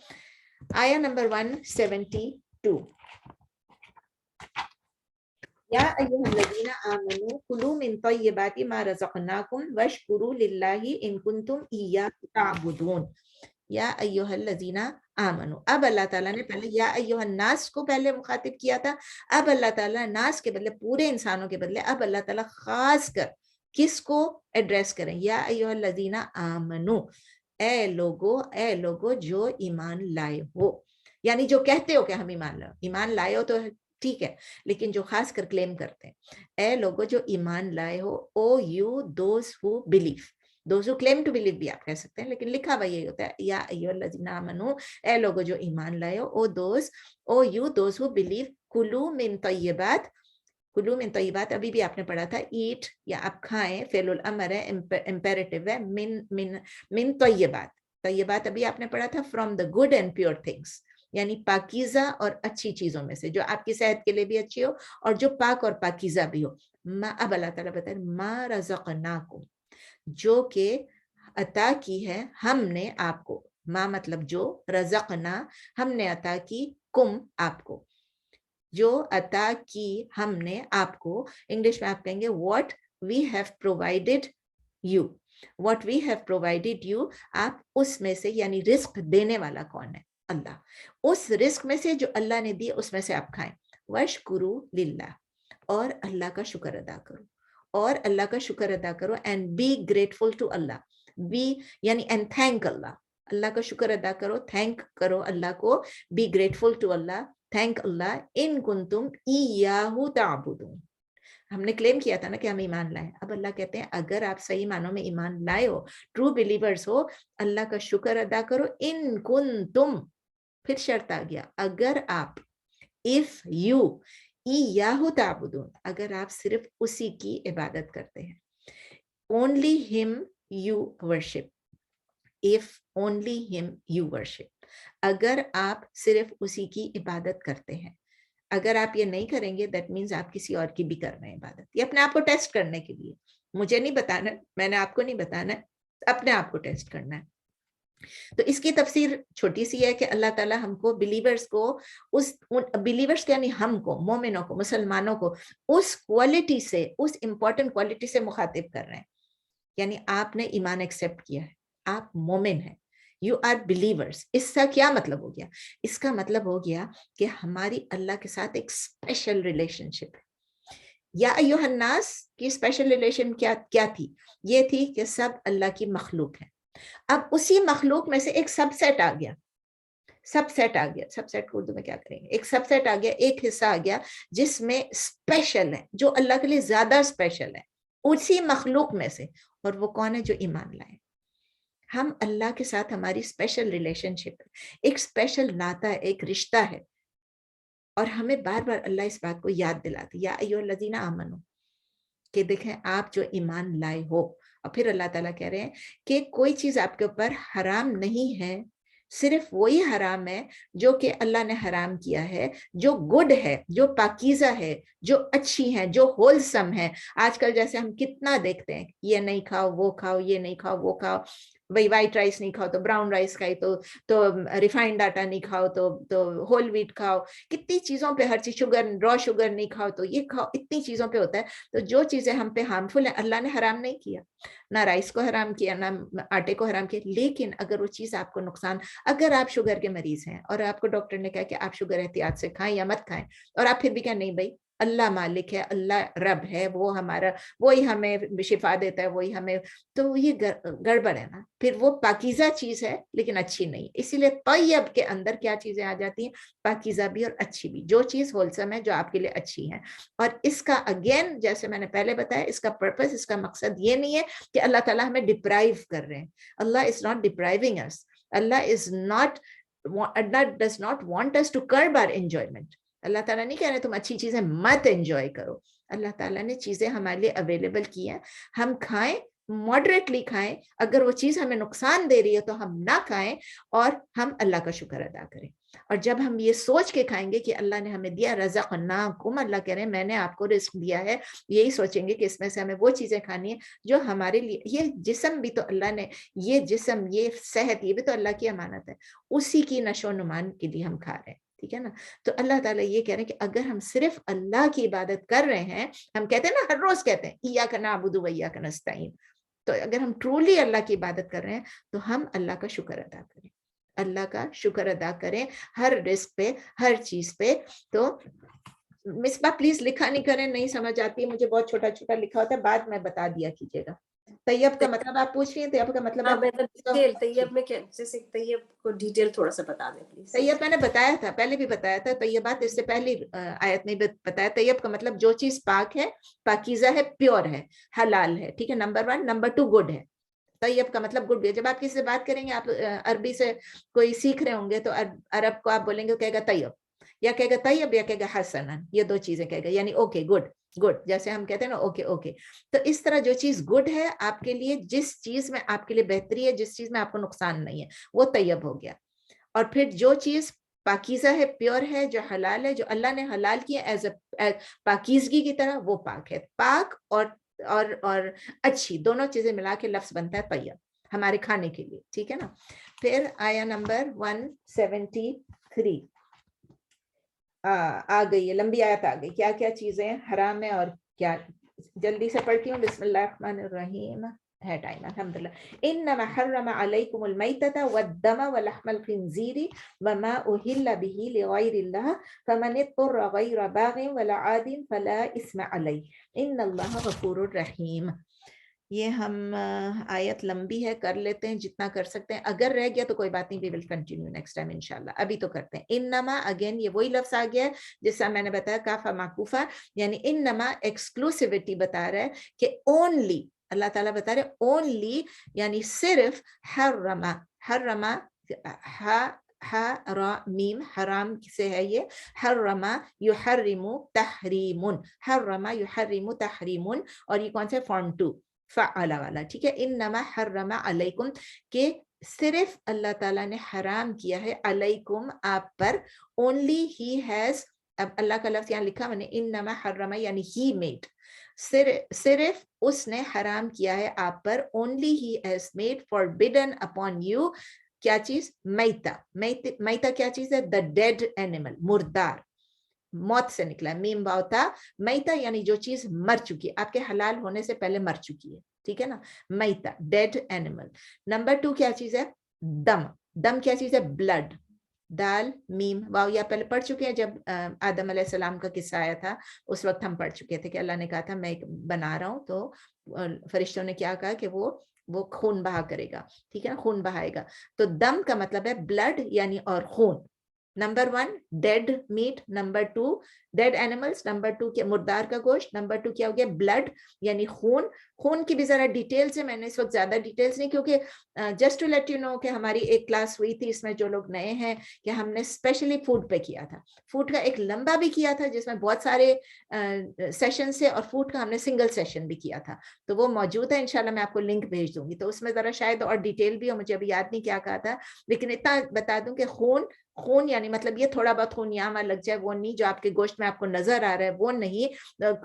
آیا نمبر 172, یا ایھا الذین آمنوا کلوا من طیبات ما رزقناکم واشکروا للہ ان کنتم ایاہ تعبدون. یا ایھا الذین آمنوا, اب اللہ تعالیٰ نے پہلے یا ایھا الناس کو پہلے مخاطب کیا تھا, اب اللہ تعالیٰ ناس کے بدلے, پورے انسانوں کے بدلے, اب اللہ تعالیٰ خاص کر کس کو ایڈریس کریں؟ یا ایھا آمنو، اے لوگو جو ایمان لائے ہو، یعنی جو کہتے ہو کہ ہم ایمان لائے ہو تو ٹھیک ہے، لیکن جو خاص کر کلیم کرتے ہیں، اے لوگو جو ایمان لائے ہو، O you those who believe, those who claim to believe بھی آپ کہہ سکتے ہیں، لیکن لکھا ہوا یہ ہوتا ہے یا ایھا الذین آمنو، اے لوگو جو ایمان لائے ہو، O you those who blue, کلو من طیبات، کلو من طیبات ابھی بھی آپ نے پڑھا تھا، ایٹ یا آپ کھائیں، فعل الامر ہے، امپیریٹیو ہے، من طیبات، طیبات ابھی آپ نے پڑھا تھا from the good and pure things, یعنی پاکیزہ اور اچھی چیزوں میں سے، جو آپ کی صحت کے لیے بھی اچھی ہو اور جو پاک اور پاکیزہ بھی ہو۔ اب اللہ تعالیٰ بتائیں ما رزقناکم، جو کہ عطا کی ہے ہم نے آپ کو، ما مطلب جو، رزقنا ہم نے عطا کی، کم آپ کو، جو عطا کی ہم نے آپ کو، انگلش میں آپ کہیں گے what we have provided you، what we have provided you، آپ اس میں سے، یعنی رزق دینے والا کون ہے؟ اللہ، اس رزق میں سے جو اللہ نے دی اس میں سے آپ کھائیں، وَاشْكُرُوا لِلَّهِ، اور اللہ کا شکر ادا کرو، اور اللہ کا شکر ادا کرو، and be grateful to Allah، be یعنی and thank اللہ، اللہ کا شکر ادا کرو، تھینک کرو اللہ کو، be grateful to Allah، thank Allah, ان کنتم ایاہ تعبدون، ہم نے کلیم کیا تھا نا کہ ہم ایمان لائیں، اب اللہ کہتے ہیں اگر آپ صحیح معنوں میں ایمان لائے ہو، ٹرو بلیورز ہو، اللہ کا شکر ادا کرو، ان کنتم، پھر شرط آ گیا، اگر آپ، if you ایاہ تعبدون، اگر آپ صرف اسی کی عبادت کرتے ہیں، only him you worship، if only him you worship، اگر آپ صرف اسی کی عبادت کرتے ہیں، اگر آپ یہ نہیں کریں گے دیٹ مینز آپ کسی اور کی بھی کر رہے ہیں عبادت، یہ اپنے آپ کو ٹیسٹ کرنے کے لیے، مجھے نہیں بتانا، میں نے آپ کو نہیں بتانا، اپنے آپ کو ٹیسٹ کرنا ہے۔ تو اس کی تفسیر چھوٹی سی ہے کہ اللہ تعالیٰ ہم کو بلیورز کو، اس بلیورز یعنی ہم کو، مومنوں کو، مسلمانوں کو اس کوالٹی سے، اس امپورٹنٹ کوالٹی سے مخاطب کر رہے ہیں، یعنی آپ نے ایمان ایکسیپٹ کیا ہے، آپ مومن ہیں، یو آر بلیورز۔ اس کا کیا مطلب ہو گیا؟ اس کا مطلب ہو گیا کہ ہماری اللہ کے ساتھ ایک اسپیشل ریلیشن شپ ہے۔ یا ایھا الناس کی اسپیشل ریلیشن کیا تھی؟ یہ تھی کہ سب اللہ کی مخلوق ہے، اب اسی مخلوق میں سے ایک سب سیٹ آ گیا، سب سیٹ آ گیا، سب سیٹ کو اردو میں کیا کریں گے، ایک سب سیٹ آ گیا، ایک حصہ آ گیا جس میں اسپیشل ہے، جو اللہ کے لیے زیادہ اسپیشل ہے اسی مخلوق میں سے، اور وہ کون ہے؟ جو ایمان لائے۔ ہم اللہ کے ساتھ ہماری اسپیشل ریلیشن شپ ہے، ایک اسپیشل ناتا ہے، ایک رشتہ ہے، اور ہمیں بار بار اللہ اس بات کو یاد دلاتی، یا ایھا الذین آمنو، کہ دیکھیں آپ جو ایمان لائے ہو، اور پھر اللہ تعالیٰ کہہ رہے ہیں کہ کوئی چیز آپ کے اوپر حرام نہیں ہے، صرف وہی حرام ہے جو کہ اللہ نے حرام کیا ہے، جو گڈ ہے، جو پاکیزہ ہے، جو اچھی ہیں، جو ہولسم ہے۔ آج کل جیسے ہم کتنا دیکھتے ہیں، یہ نہیں کھاؤ، وہ کھاؤ، یہ نہیں کھاؤ، وہ کھاؤ، بھائی وائٹ رائس نہیں کھاؤ تو براؤن رائس کھائی، تو ریفائنڈ آٹا نہیں کھاؤ تو ہول ویٹ کھاؤ، کتنی چیزوں پہ ہر چیز، شوگر، را شوگر نہیں کھاؤ تو یہ کھاؤ، اتنی چیزوں پہ ہوتا ہے۔ تو جو چیزیں ہم پہ ہارمفل ہیں اللہ نے حرام نہیں کیا، نہ رائس کو حرام کیا، نہ آٹے کو حرام کیا، لیکن اگر وہ چیز آپ کو نقصان، اگر آپ شوگر کے مریض ہیں اور آپ کو ڈاکٹر نے کہا کہ آپ شوگر احتیاط سے کھائیں یا مت کھائیں، اور آپ پھر بھی کہیں نہیں بھائی اللہ مالک ہے، اللہ رب ہے، وہ ہمارا، وہی ہمیں شفا دیتا ہے، وہی ہمیں، تو یہ گڑبڑ ہے نا، پھر وہ پاکیزہ چیز ہے لیکن اچھی نہیں۔ اسی لیے طیب کے اندر کیا چیزیں آ جاتی ہیں؟ پاکیزہ بھی اور اچھی بھی، جو چیز ہولسم ہے، جو آپ کے لیے اچھی ہے۔ اور اس کا اگین جیسے میں نے پہلے بتایا، اس کا پرپس، اس کا مقصد یہ نہیں ہے کہ اللہ تعالیٰ ہمیں ڈپرائیو کر رہے ہیں، Allah is not depriving us, Allah is not, Allah does not want us to curb our enjoyment, اللہ تعالیٰ نہیں کہہ رہے تم اچھی چیزیں مت انجوائے کرو، اللہ تعالیٰ نے چیزیں ہمارے لیے اویلیبل کی ہیں، ہم کھائیں، ماڈریٹلی کھائیں، اگر وہ چیز ہمیں نقصان دے رہی ہے تو ہم نہ کھائیں، اور ہم اللہ کا شکر ادا کریں۔ اور جب ہم یہ سوچ کے کھائیں گے کہ اللہ نے ہمیں دیا، رزقناکم، اللہ کہہ رہے ہیں میں نے آپ کو رزق دیا ہے، یہی سوچیں گے کہ اس میں سے ہمیں وہ چیزیں کھانی ہیں جو ہمارے لیے، یہ جسم بھی تو اللہ نے، یہ جسم، یہ صحت، یہ بھی تو اللہ کی امانت ہے، اسی کی نشو و نمان کے لیے ہم کھا رہے ہیں، ٹھیک ہے نا۔ تو اللہ تعالیٰ یہ کہہ رہے ہیں کہ اگر ہم صرف اللہ کی عبادت کر رہے ہیں، ہم کہتے ہیں نا، ہر روز کہتے ہیں ایاک نعبد و ایاک نستعین، تو اگر ہم ٹرولی اللہ کی عبادت کر رہے ہیں تو ہم اللہ کا شکر ادا کریں، اللہ کا شکر ادا کریں ہر رزق پہ، ہر چیز پہ۔ تو مصباح پلیز لکھا نہیں کریں, نہیں سمجھ آتی ہے مجھے, بہت چھوٹا چھوٹا لکھا ہوتا ہے, بعد میں بتا دیا کیجیے گا. طیب کا مطلب آپ پوچھ رہی ہیں, طیب کا مطلب ڈیٹیل طیب میں کیا, جیسے طیب کو ڈیٹیل تھوڑا سا بتا دیں پلیز. طیب میں نے بتایا تھا, پہلے بھی بتایا تھا, طیبات اس سے پہلی آیت میں بھی بتایا. طیب کا مطلب جو چیز پاک ہے, پاکیزہ ہے, پیور ہے, حلال ہے, ٹھیک ہے, نمبر 1. نمبر 2 گڈ ہے. طیب کا مطلب گڈ ہے. جب آپ کسی سے بات کریں گے, آپ عربی سے کوئی سیکھ رہے ہوں گے تو عرب کو آپ بولیں گے, کہے گا طیب, یا کہے گا طیب, یا کہے گا حسنن, یہ دو چیزیں کہے گا, یعنی اوکے گڈ گڈ, جیسے ہم کہتے ہیں نا اوکے اوکے. تو اس طرح جو چیز گڈ ہے آپ کے لیے, جس چیز میں آپ کے لیے بہتری ہے, جس چیز میں آپ کو نقصان نہیں ہے, وہ طیب ہو گیا. اور پھر جو چیز پاکیزہ ہے, پیور ہے, جو حلال ہے, جو اللہ نے حلال کیا ایز اے پاکیزگی کی طرح, وہ پاک ہے. پاک اور اچھی دونوں چیزیں ملا کے لفظ بنتا ہے طیب ہمارے کھانے کے لیے, ٹھیک ہے نا. پھر آیا نمبر 173 آ گئی ہے, لمبی آیت آ گئی. کیا کیا چیزیں حرام ہے اور کیا, جلدی سے پڑھتی ہوں. بسم اللہ الرحمن الرحیم, ہے ٹائم الحمدللہ. انما حرم علیکم المیتۃ والدم ولحم الخنزیر وما اہل به لغیر اللہ فمن اضطر غیر باغ ولا عاد فلا اثم علیہ ان اللہ غفور رحیم. یہ ہم آیت لمبی ہے, کر لیتے ہیں جتنا کر سکتے ہیں, اگر رہ گیا تو کوئی بات نہیں, we will continue next time انشاءاللہ. ابھی تو کرتے ہیں. انما, اگین یہ وہی لفظ آ گیا ہے جس سے میں نے بتایا کافا معکوفہ, یعنی انما ایکسکلوسیوٹی بتا رہا ہے کہ اونلی, اللہ تعالیٰ بتا رہے اونلی, یعنی صرف حرما, حرما را میم حرام سے ہے یہ, حرما یحرم تحریم, حرما یحرم تحریم, اور یہ کون سے فارم 2 فعل والا, ٹھیک ہے. انما حرم علیکم, کہ صرف اللہ تعالیٰ نے حرام کیا ہے, علیکم آپ پر, اونلی ہی ہیز, اب اللہ کا لفظ یہاں لکھا میں نے, انما حرم یعنی ہی میڈ, صرف اس نے حرام کیا ہے آپ پر, only he has made forbidden upon you, کیا چیز, میتا. میتا کیا چیز ہے, دا ڈیڈ اینیمل, مردار, موت سے نکلا, میم باؤتا میتا, یعنی جو چیز مر چکی ہے, آپ کے حلال ہونے سے پہلے مر چکی ہے, ٹھیک ہے نا, میتا ڈیڈ اینیمل. نمبر 2 کیا چیز ہے, دم. دم کیا چیز ہے, بلڈ, دال میم واو, یا پہلے پڑھ چکے ہیں جب آدم علیہ السلام کا قصہ آیا تھا, اس وقت ہم پڑھ چکے تھے کہ اللہ نے کہا تھا میں بنا رہا ہوں, تو فرشتوں نے کیا کہا کہ وہ خون بہا کرے گا, ٹھیک ہے نا, خون بہائے گا. تو دم کا مطلب ہے بلڈ یعنی اور خون. Number 1 dead meat, number 2 dead animals, number 2 کیا, مردار کا گوشت, نمبر 2 کیا ہو گیا, بلڈ یعنی خون. خون کی بھی ذرا ڈیٹیل سے, میں نے اس وقت زیادہ ڈیٹیلز نہیں, کیونکہ just to let you know کہ ہماری ایک کلاس ہوئی تھی, اس میں جو لوگ نئے ہیں, کہ ہم نے اسپیشلی فوڈ پہ کیا تھا. فوڈ کا ایک لمبا بھی کیا تھا جس میں بہت سارے سیشن سے, اور فوڈ کا ہم نے سنگل سیشن بھی کیا تھا, تو وہ موجود ہے انشاءاللہ, میں آپ کو لنک بھیج دوں گی. تو اس میں ذرا شاید اور ڈیٹیل بھی ہو, مجھے ابھی یاد نہیں کیا کہا تھا, لیکن اتنا بتا دوں کہ خون یعنی مطلب یہ تھوڑا بہت خون یہاں وہاں لگ جائے وہ نہیں, جو آپ کے گوشت میں آپ کو نظر آ رہا ہے وہ نہیں.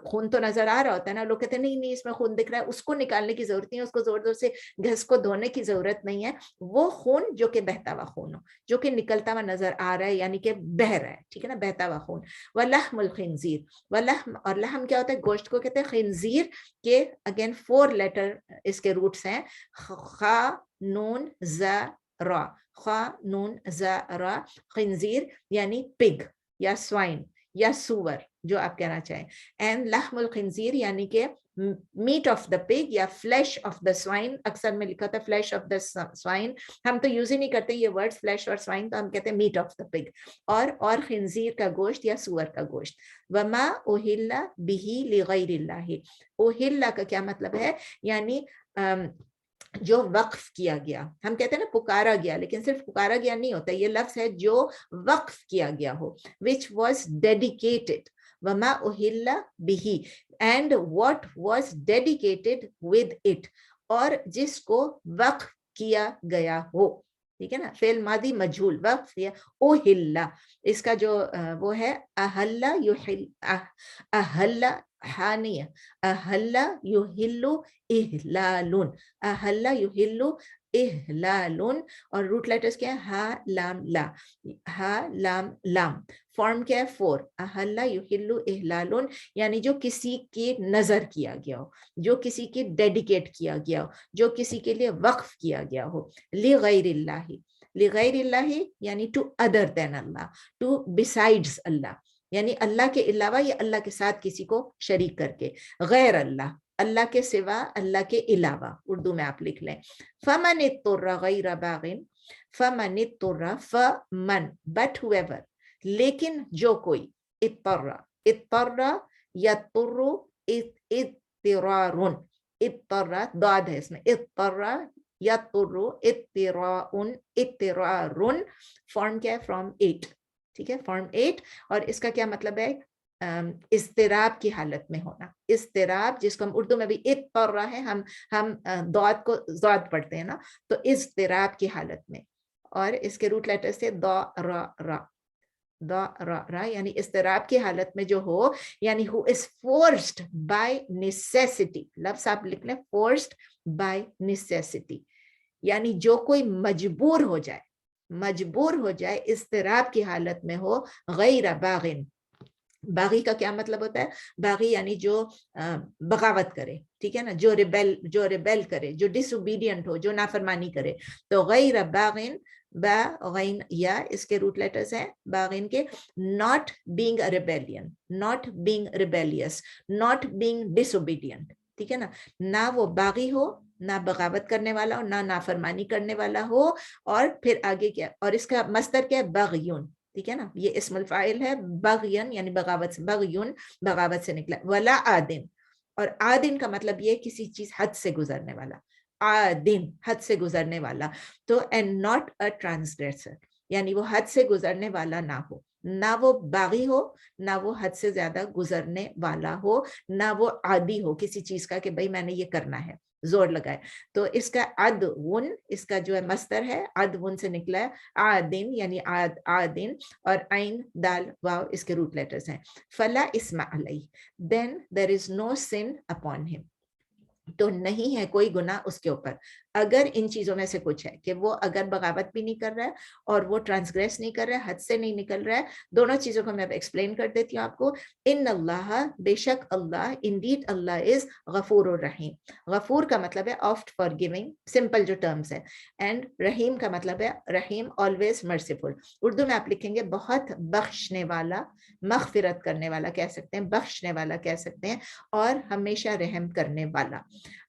خون تو نظر آ رہا ہوتا ہے نا, لوگ کہتے ہیں نہیں اس میں خون دکھ رہا ہے, اس کو نکالنے کی ضرورت نہیں ہے, اس کو زور زور سے گھس کو دھونے کی ضرورت نہیں ہے. وہ خون جو کہ بہتا ہوا خون ہو, جو کہ نکلتا ہوا نظر آ رہا ہے, یعنی کہ بہہ رہا ہے, ٹھیک ہے نا, بہتا ہوا خون. وَلَحْمُ الْخِنْزِيرِ, وَلَحْم, اور لحم کیا ہوتا ہے, گوشت کو کہتے ہیں خنزیر کے, اگین 4 لیٹر اس کے روٹس ہیں, خا نون زا را, خا نون زا را, خنزیر یعنی پگ یا سوائن یا سور, جو آپ کہنا چاہیں. اینڈ لحم الخنزیر یعنی کہ میٹ آف دا پگ یا فلیش آف دا سوائن, اکثر میں لکھا تھا فلیش آف دا سوائن, ہم تو یوز ہی نہیں کرتے یہ ورڈ فلیش اور سوائن, تو ہم کہتے ہیں میٹ آف دا پگ, اور خنزیر کا گوشت یا سور کا گوشت. وما اوہل بہ لغیر اللہ, اوہل کا کیا مطلب ہے, یعنی جو وقف کیا گیا, ہم کہتے ہیں نا پکارا گیا, لیکن صرف پکارا گیا نہیں ہوتا, یہ لفظ ہے جو وقف کیا گیا ہو, which was dedicated, وما اہل بہ, and what was dedicated with it, اور جس کو وقف کیا گیا ہو, ٹھیک ہے نا, فعل ماضی مجھول, وقف کیا, اوہل, اس کا جو وہ ہے اہل یحل, اہل حانی, اہل یحل احلالون, اہل یحل احلالون, اور روٹ لیٹرز کیا ہے, ہا لام لا, ہا لام لام. فارم کیا ہے 4, اہل یحل احلالون, یعنی جو کسی کی نظر کیا گیا ہو, جو کسی کی ڈیڈیکیٹ کیا گیا ہو, جو کسی کے لیے وقف کیا گیا ہو. لغیر اللہ, لغیر اللہ یعنی to other than Allah, to besides Allah, یعنی اللہ کے علاوہ یا اللہ کے ساتھ کسی کو شریک کر کے, غیر اللہ, اللہ کے سوا, اللہ کے علاوہ, اردو میں آپ لکھ لیں. فمن اضطر غیر باغ, فمن اضطر, فمن but whoever, لیکن جو کوئی, اضطر, اضطر یضطر اضطرار, اضطر ضاد ہے اس میں, اضطر یضطر اضطرار, فارم کیا ہے, فرام 8, ٹھیک ہے, فرام 8, اور اس کا کیا مطلب ہے, اضطراب کی حالت میں ہونا. اضطراب جس کو ہم اردو میں بھی اضطر ہے, ہم ضاد کو ضاد پڑھتے ہیں نا, تو اضطراب کی حالت میں, اور اس کے روٹ لیٹر سے دا را را, دا را را, یعنی اضطراب کی حالت میں جو ہو, یعنی who is forced by necessity, لفظ آپ لکھ لیں, forced by necessity, یعنی جو کوئی مجبور ہو جائے, مجبور ہو جائے, اضطراب کی حالت میں ہو, غیر باغن. باغی کا کیا مطلب ہوتا ہے, باغی یعنی جو بغاوت کرے, ٹھیک ہے نا, جو ریبیل کرے, جو ڈس اوبیڈینٹ ہو, جو نافرمانی کرے. تو غیر باغن, با غین یا اس کے روٹ لیٹرز ہیں باغین کے, not being a rebellion, not being rebellious, not being disobedient, ٹھیک ہے نا, نہ وہ باغی ہو, نہ بغاوت کرنے والا ہو, نہ نافرمانی کرنے والا ہو. اور پھر آگے کیا, اور اس کا مصدر کیا ہے, بغیون, ٹھیک ہے نا, یہ اسم الفاعل ہے, بغین یعنی بغاوت سے, بغیون بغاوت سے نکلا. ولا عادن, اور عادن کا مطلب یہ کسی چیز حد سے گزرنے والا, عادن حد سے گزرنے والا. تو and not a transgressor, یعنی وہ حد سے گزرنے والا نہ ہو, نہ وہ باغی ہو, نہ وہ حد سے زیادہ گزرنے والا ہو, نہ وہ عادی ہو کسی چیز کا کہ بھئی میں نے یہ کرنا ہے, زور لگائے. تو اس کا عدون, اس کا جو ہے مصدر ہے, عدون سے نکلا ہے, عادن یعنی عادن, اور عین دال واو اس کے روٹ لیٹرز ہیں. فلا اسم علیہ, then there is no sin upon him, تو نہیں ہے کوئی گناہ اس کے اوپر. اگر ان چیزوں میں سے کچھ ہے کہ وہ اگر بغاوت بھی نہیں کر رہا ہے اور وہ ٹرانسگریس نہیں کر رہا ہے, حد سے نہیں نکل رہا ہے, دونوں چیزوں کو میں ایکسپلین کر دیتی ہوں آپ کو. ان اللہ, بے شک اللہ, انڈیڈ اللہ از غفور الرحیم. غفور کا مطلب ہے آفٹ فار گیونگ, سمپل جو ٹرمز ہے, اینڈ رحیم کا مطلب ہے رحیم, آلویز مرسیفل. اردو میں آپ لکھیں گے بہت بخشنے والا, مغفرت کرنے والا کہہ سکتے ہیں, بخشنے والا کہہ سکتے ہیں, اور ہمیشہ رحم کرنے والا.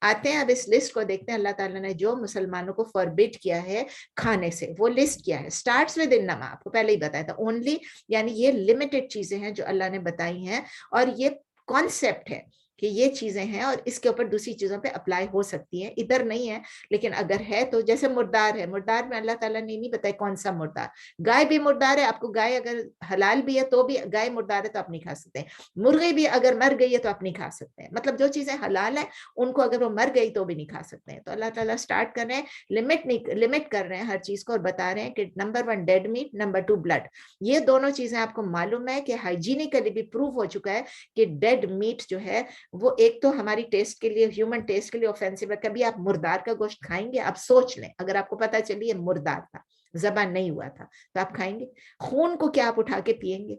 آتے ہیں اب اس لسٹ کو دیکھتے ہیں. اللہ تعالیٰ نے جو مسلمانوں کو فوربٹ کیا ہے کھانے سے, وہ لسٹ کیا ہے. سٹارٹس ود انما, آپ کو پہلے ہی بتایا تھا, اونلی, یعنی یہ لمیٹڈ چیزیں ہیں جو اللہ نے بتائی ہیں, اور یہ کانسیپٹ ہے کہ یہ چیزیں ہیں اور اس کے اوپر دوسری چیزوں پہ اپلائی ہو سکتی ہیں. ادھر نہیں ہے لیکن اگر ہے تو, جیسے مردار ہے, مردار میں اللہ تعالیٰ نے نہیں بتایا کون سا مردار. گائے بھی مردار ہے, آپ کو گائے اگر حلال بھی ہے تو بھی, گائے مردار ہے تو آپ نہیں کھا سکتے. مرغی بھی اگر مر گئی ہے تو آپ نہیں کھا سکتے ہیں. مطلب جو چیزیں حلال ہیں ان کو اگر وہ مر گئی تو بھی نہیں کھا سکتے ہیں. تو اللہ تعالیٰ سٹارٹ کر رہے ہیں, لمٹ کر رہے ہیں ہر چیز کو, اور بتا رہے ہیں کہ number 1 dead meat, number 2 blood. یہ دونوں چیزیں آپ کو معلوم ہے کہ ہائیجینیکلی بھی پروو ہو چکا ہے کہ ڈیڈ میٹ جو ہے وہ ایک تو ہماری ٹیسٹ کے لیے, ہیومن ٹیسٹ کے لیے آفینسو ہے. کبھی آپ مردار کا گوشت کھائیں گے؟ آپ سوچ لیں, اگر آپ کو پتا چلی یہ مردار تھا, ذبح نہیں ہوا تھا, تو آپ کھائیں گے؟ خون کو کیا آپ اٹھا کے پیئیں گے؟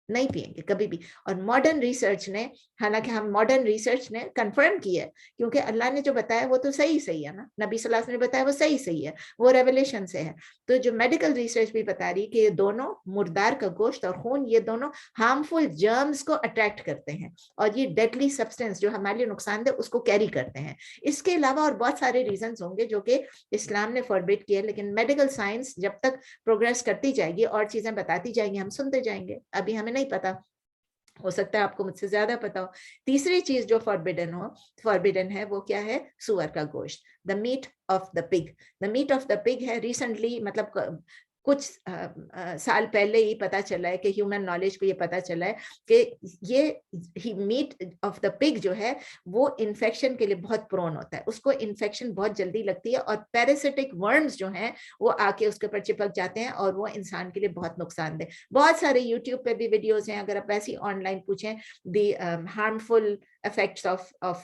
نہیں پیئیں گے کبھی بھی. اور ماڈرن ریسرچ نے, حالانکہ ہم ماڈرن ریسرچ نے کنفرم کیا ہے, کیونکہ اللہ نے جو بتایا وہ تو صحیح ہے نا, نبی صلی اللہ علیہ وسلم نے بتایا وہ صحیح ہے, وہ ریولیشن سے ہے. تو جو میڈیکل ریسرچ بھی بتا رہی کہ یہ دونوں, مردار کا گوشت اور خون, یہ دونوں ہارمفل جرمز کو اٹریکٹ کرتے ہیں, اور یہ ڈیڈلی سبسٹینس جو ہمارے لیے نقصان دہ اس کو کیری کرتے ہیں. اس کے علاوہ اور بہت سارے ریزنز ہوں گے جو کہ اسلام نے فوربٹ کیے, لیکن میڈیکل سائنس جب تک پروگریس کرتی جائے گی اور چیزیں بتاتی جائیں گی, ہم سنتے جائیں گے. ابھی ہمیں نہیں پتا, ہو سکتا ہے آپ کو مجھ سے زیادہ پتا ہو. تیسری چیز جو فوربیڈن ہے وہ کیا ہے؟ سور کا گوشت, دا میٹ آف دا پگ. دا میٹ آف دا پگ ہے ریسنٹلی, مطلب کچھ سال پہلے ہی پتا چلا ہے کہ ہیومن نالج کو یہ پتا چلا ہے کہ یہ میٹ آف دا پگ جو ہے وہ انفیکشن کے لیے بہت پرون ہوتا ہے, اس کو انفیکشن بہت جلدی لگتی ہے, اور پیراسٹک ورمز جو ہیں وہ آ کے اس کے اوپر چپک جاتے ہیں, اور وہ انسان کے لیے بہت نقصان دہ. بہت سارے یوٹیوب پہ بھی ویڈیوز ہیں, اگر آپ ایسی آن لائن پوچھیں دی ہارمفل effects of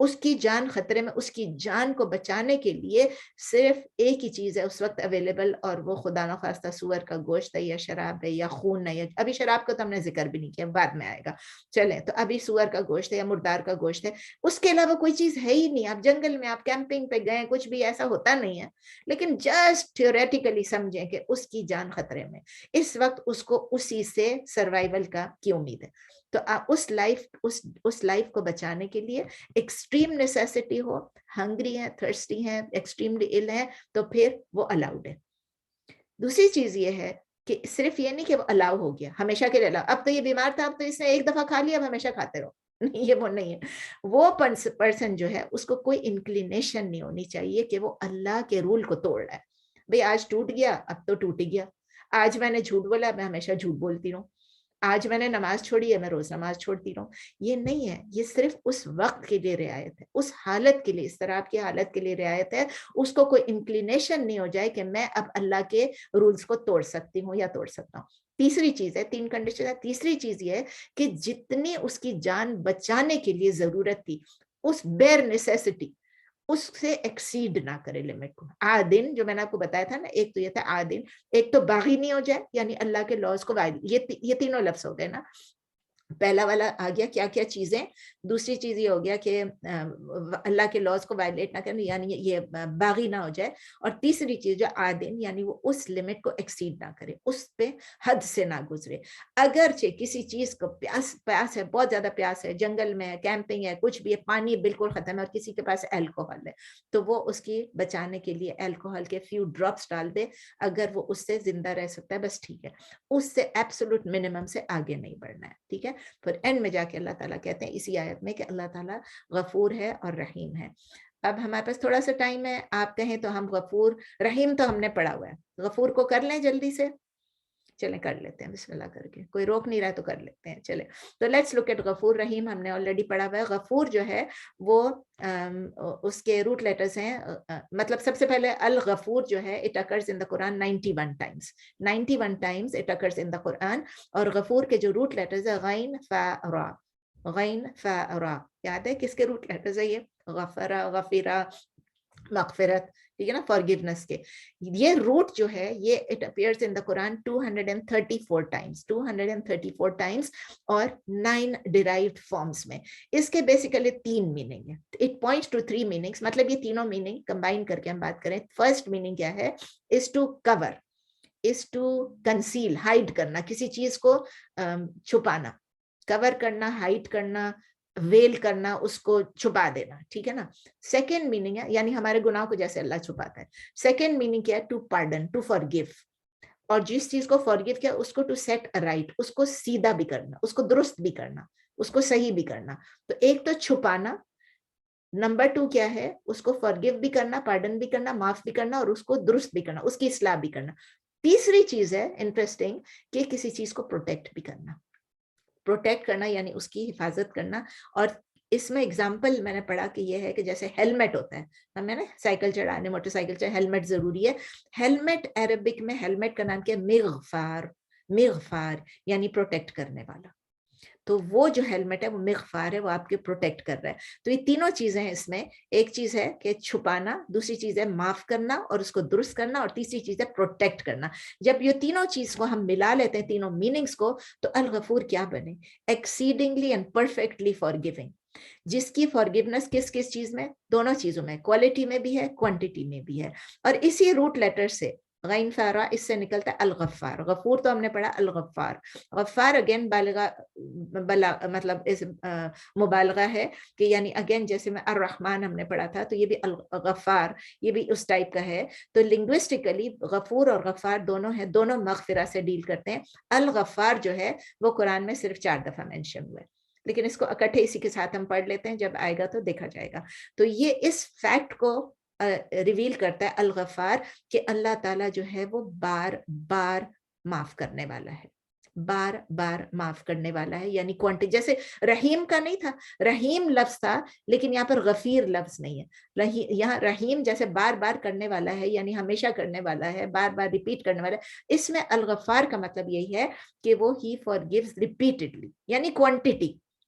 اس کی جان خطرے میں، اس کی جان کو بچانے کے لیے صرف ایک ہی چیز ہے اس وقت اویلیبل، اور وہ خدا نخواستہ سور کا گوشت ہے یا شراب ہے یا خون ہے. ابھی شراب کا تو ہم نے ذکر بھی نہیں کیا، بعد میں آئے گا. چلیں، تو ابھی سور کا گوشت ہے یا مردار کا گوشت ہے، اس کے علاوہ کوئی چیز ہے ہی نہیں. آپ جنگل میں، آپ کیمپنگ پہ گئے، کچھ بھی ایسا ہوتا نہیں ہے، لیکن جسٹ تھیوریٹیکلی سمجھیں کہ اس کی جان خطرے میں، اس وقت اس کو اسی سے سروائیول کی امید ہے. تو اس لائف کو بچانے کے لیے ایکسٹریم نیسیسٹی ہو، ہنگری ہیں، تھرسٹی ہیں، ایکسٹریملی ال ہیں، تو پھر وہ الاؤڈ ہے. دوسری چیز یہ ہے کہ صرف یہ نہیں کہ وہ الاؤ ہو گیا ہمیشہ کے لیے الاؤ، اب تو یہ بیمار تھا، اب تو اس نے ایک دفعہ کھا لیا، اب ہمیشہ کھاتے رہو. یہ وہ نہیں ہے. وہ پرسن جو ہے اس کو کوئی انکلینیشن نہیں ہونی چاہیے کہ وہ اللہ کے رول کو توڑ رہا ہے. بھئی آج ٹوٹ گیا، اب تو ٹوٹ گیا. آج میں نے جھوٹ بولا، میں ہمیشہ جھوٹ بولتی رہوں. آج میں نے نماز چھوڑی ہے، میں روز نماز چھوڑتی رہوں. یہ نہیں ہے. یہ صرف اس وقت کے لیے رعایت ہے، اس حالت کے لیے، اضطراب کی حالت کے لیے رعایت ہے. اس کو کوئی انکلینیشن نہیں ہو جائے کہ میں اب اللہ کے رولز کو توڑ سکتی ہوں یا توڑ سکتا ہوں. تیسری چیز ہے، 3 کنڈیشن ہے. تیسری چیز یہ ہے کہ جتنی اس کی جان بچانے کے لیے ضرورت تھی، اس بیر نیسیسٹی، اس سے ایکسیڈ نہ کرے لمٹ کو. عادن، جو میں نے آپ کو بتایا تھا نا، ایک تو یہ تھا عادن، ایک تو باغی نہیں ہو جائے، یعنی اللہ کے لاز کو یہ تینوں لفظ ہو گئے نا. پہلا والا آ گیا کیا کیا چیزیں، دوسری چیز یہ ہو گیا کہ اللہ کے لاز کو وائلیٹ نہ کرے، یعنی یہ باغی نہ ہو جائے. اور تیسری چیز جو عادن، یعنی وہ اس لمٹ کو ایکسیڈ نہ کرے، اس پہ حد سے نہ گزرے. اگرچہ کسی چیز کو پیاس ہے، بہت زیادہ پیاس ہے، جنگل میں ہے، کیمپنگ ہے، کچھ بھی ہے، پانی بالکل ختم ہے، اور کسی کے پاس الکوہل ہے، تو وہ اس کی بچانے کے لیے الکوہل کے فیو ڈراپس ڈال دے. اگر وہ اس سے زندہ رہ سکتا ہے بس ٹھیک ہے، اس سے ایبسولوٹ منیمم سے آگے نہیں بڑھنا ہے. ٹھیک ہے. پھر اینڈ میں جا کے اللہ تعالیٰ کہتے ہیں اسی آیت میں کہ اللہ تعالیٰ غفور ہے اور رحیم ہے. اب ہمارے پاس تھوڑا سا ٹائم ہے، آپ کہیں تو ہم غفور رحیم تو ہم نے پڑھا ہوا ہے، غفور کو کر لیں جلدی سے. چلیں کر لیتے ہیں بسم اللہ کر کے، کوئی روک نہیں رہا تو کر لیتے ہیں. چلیں تو لیٹس لک ایٹ غفور رحیم. ہم نے آلریڈی پڑھا ہوا ہے. غفور جو ہے وہ اس کے روٹ لیٹرز ہیں، مطلب سب سے پہلے الغفور جو ہے it occurs in the Quran 91 times. 91 times it occurs in the Quran. اور غفور کے جو روٹ لیٹرز ہیں غین فا را، غین فا را، یاد ہے کس کے روٹ لیٹرز ہے یہ؟ غفرا، غفیرہ، مغفرت، ٹھیک ہے نا، فارگیونس کے. یہ روٹ جو ہے یہ it appears in the Quran 234 Times, 234 Times, اور 9 ڈیرائیوڈ فارمز میں. اس کے بیسیکلی 3 میننگ ہے. اٹ پوائنٹس ٹو 3 میننگز، مطلب یہ تینوں میننگ کمبائن کر کے ہم بات کریں. فرسٹ میننگ کیا ہے؟ Is to cover, is to conceal, hide کرنا، کسی چیز کو چھپانا، کور کرنا، ہائڈ کرنا، ویل کرنا، اس کو چھپا دینا. ٹھیک ہے نا. سیکنڈ میننگ ہے یعنی ہمارے گناہ کو جیسے اللہ چھپاتا ہے. سیکنڈ میننگ کیا ہے؟ To pardon, to forgive. اور جس چیز کو فارگیو کیا اس کو ٹو سیٹ رائٹ، اس کو سیدھا بھی کرنا، اس کو درست بھی کرنا، اس کو صحیح بھی کرنا. تو ایک تو چھپانا، نمبر 2 کیا ہے؟ اس کو فارگیو بھی کرنا، پارڈن بھی کرنا، معاف بھی کرنا، اور اس کو درست بھی کرنا، اس کی اصلاح بھی کرنا. تیسری چیز ہے انٹرسٹنگ کہ کسی چیز کو پروٹیکٹ بھی کرنا. پروٹیکٹ کرنا یعنی اس کی حفاظت کرنا. اور اس میں اگزامپل میں نے پڑھا کہ یہ ہے کہ جیسے ہیلمٹ ہوتا ہے، ہمیں نا سائیکل چڑھانے، موٹر سائیکل چڑھانے ہیلمٹ ضروری ہے. ہیلمٹ عربک میں ہیلمٹ کا نام کیا ہے؟ مغفار. مغفار یعنی پروٹیکٹ کرنے والا. تو وہ جو ہیلمٹ ہے وہ مغفار ہے، وہ آپ کے پروٹیکٹ کر رہا ہے. تو یہ تینوں چیزیں ہیں اس میں. ایک چیز ہے کہ چھپانا، دوسری چیز ہے معاف کرنا اور اس کو درست کرنا، اور تیسری چیز ہے پروٹیکٹ کرنا. جب یہ تینوں چیز کو ہم ملا لیتے ہیں، تینوں میننگز کو، تو الغفور کیا بنے؟ Exceedingly and perfectly forgiving. جس کی فارگیونس کس چیز میں؟ دونوں چیزوں میں، کوالٹی میں بھی ہے، کوانٹٹی میں بھی ہے. اور اسی روٹ لیٹر سے غین فارا، اس سے نکلتا ہے الغفار. غفور تو ہم نے پڑھا الغفار. غفار اگین مطلب اس مبالغہ ہے کہ یعنی اگین جیسے میں الرحمن ہم نے پڑھا تھا، تو یہ بھی الغفار، یہ بھی اس ٹائپ کا ہے. تو لنگوسٹیکلی غفور اور غفار دونوں ہیں، دونوں مغفرہ سے ڈیل کرتے ہیں. الغفار جو ہے وہ قرآن میں صرف 4 دفعہ مینشن ہوا ہے، لیکن اس کو اکٹھے اسی کے ساتھ ہم پڑھ لیتے ہیں، جب آئے گا تو دیکھا جائے گا. تو یہ اس فیکٹ کو ریویل کرتا ہے الغفار کہ اللہ تعالیٰ جو ہے وہ بار بار معاف کرنے والا ہے، بار بار معاف کرنے والا ہے. یعنی کوانٹٹی، جیسے رحیم کا نہیں تھا، رحیم لفظ تھا لیکن یہاں پر غفیر لفظ نہیں ہے. یہاں رحیم جیسے بار بار کرنے والا ہے، یعنی ہمیشہ کرنے والا ہے، بار بار ریپیٹ کرنے والا ہے. اس میں الغفار کا مطلب یہی ہے کہ وہ ہی فارگیوز ریپیٹڈلی، یعنی کوانٹٹی.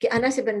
کہ انس بن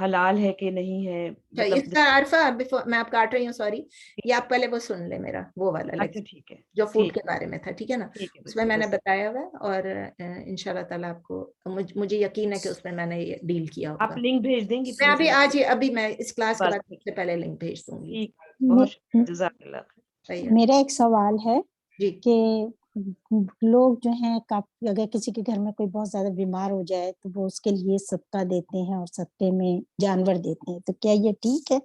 حلال ہے کہ نہیں ہے, اس کا عارفہ میں آپ کاٹ رہی ہوں, سوری, یہ آپ پہلے وہ سن لیں میرا وہ والا اچھا ٹھیک ہے, جو فوڈ کے بارے میں تھا, ٹھیک ہے نا, اس میں میں نے بس بتایا ہوا ہے, اور انشاءاللہ تعالیٰ آپ کو, مجھے یقین ہے کہ اس میں میں نے یہ ڈیل کیا آپ ہوگا. لنک بھیج دیں گی میں ابھی پلیز؟ آج ہی ابھی میں اس کلاس کے بس بعد سب سے پہلے لنک بھیج دوں گی. ٹھیک, بہت شکریہ, جزاک اللہ خیر. صحیح ہے. میرا ایک سوال ہے جی کہ لوگ جو ہیں اگر کسی کے گھر میں کوئی بہت زیادہ بیمار ہو جائے تو وہ اس کے لیے صدقہ دیتے ہیں اور صدقے میں جانور دیتے ہیں, تو کیا یہ ٹھیک ہے؟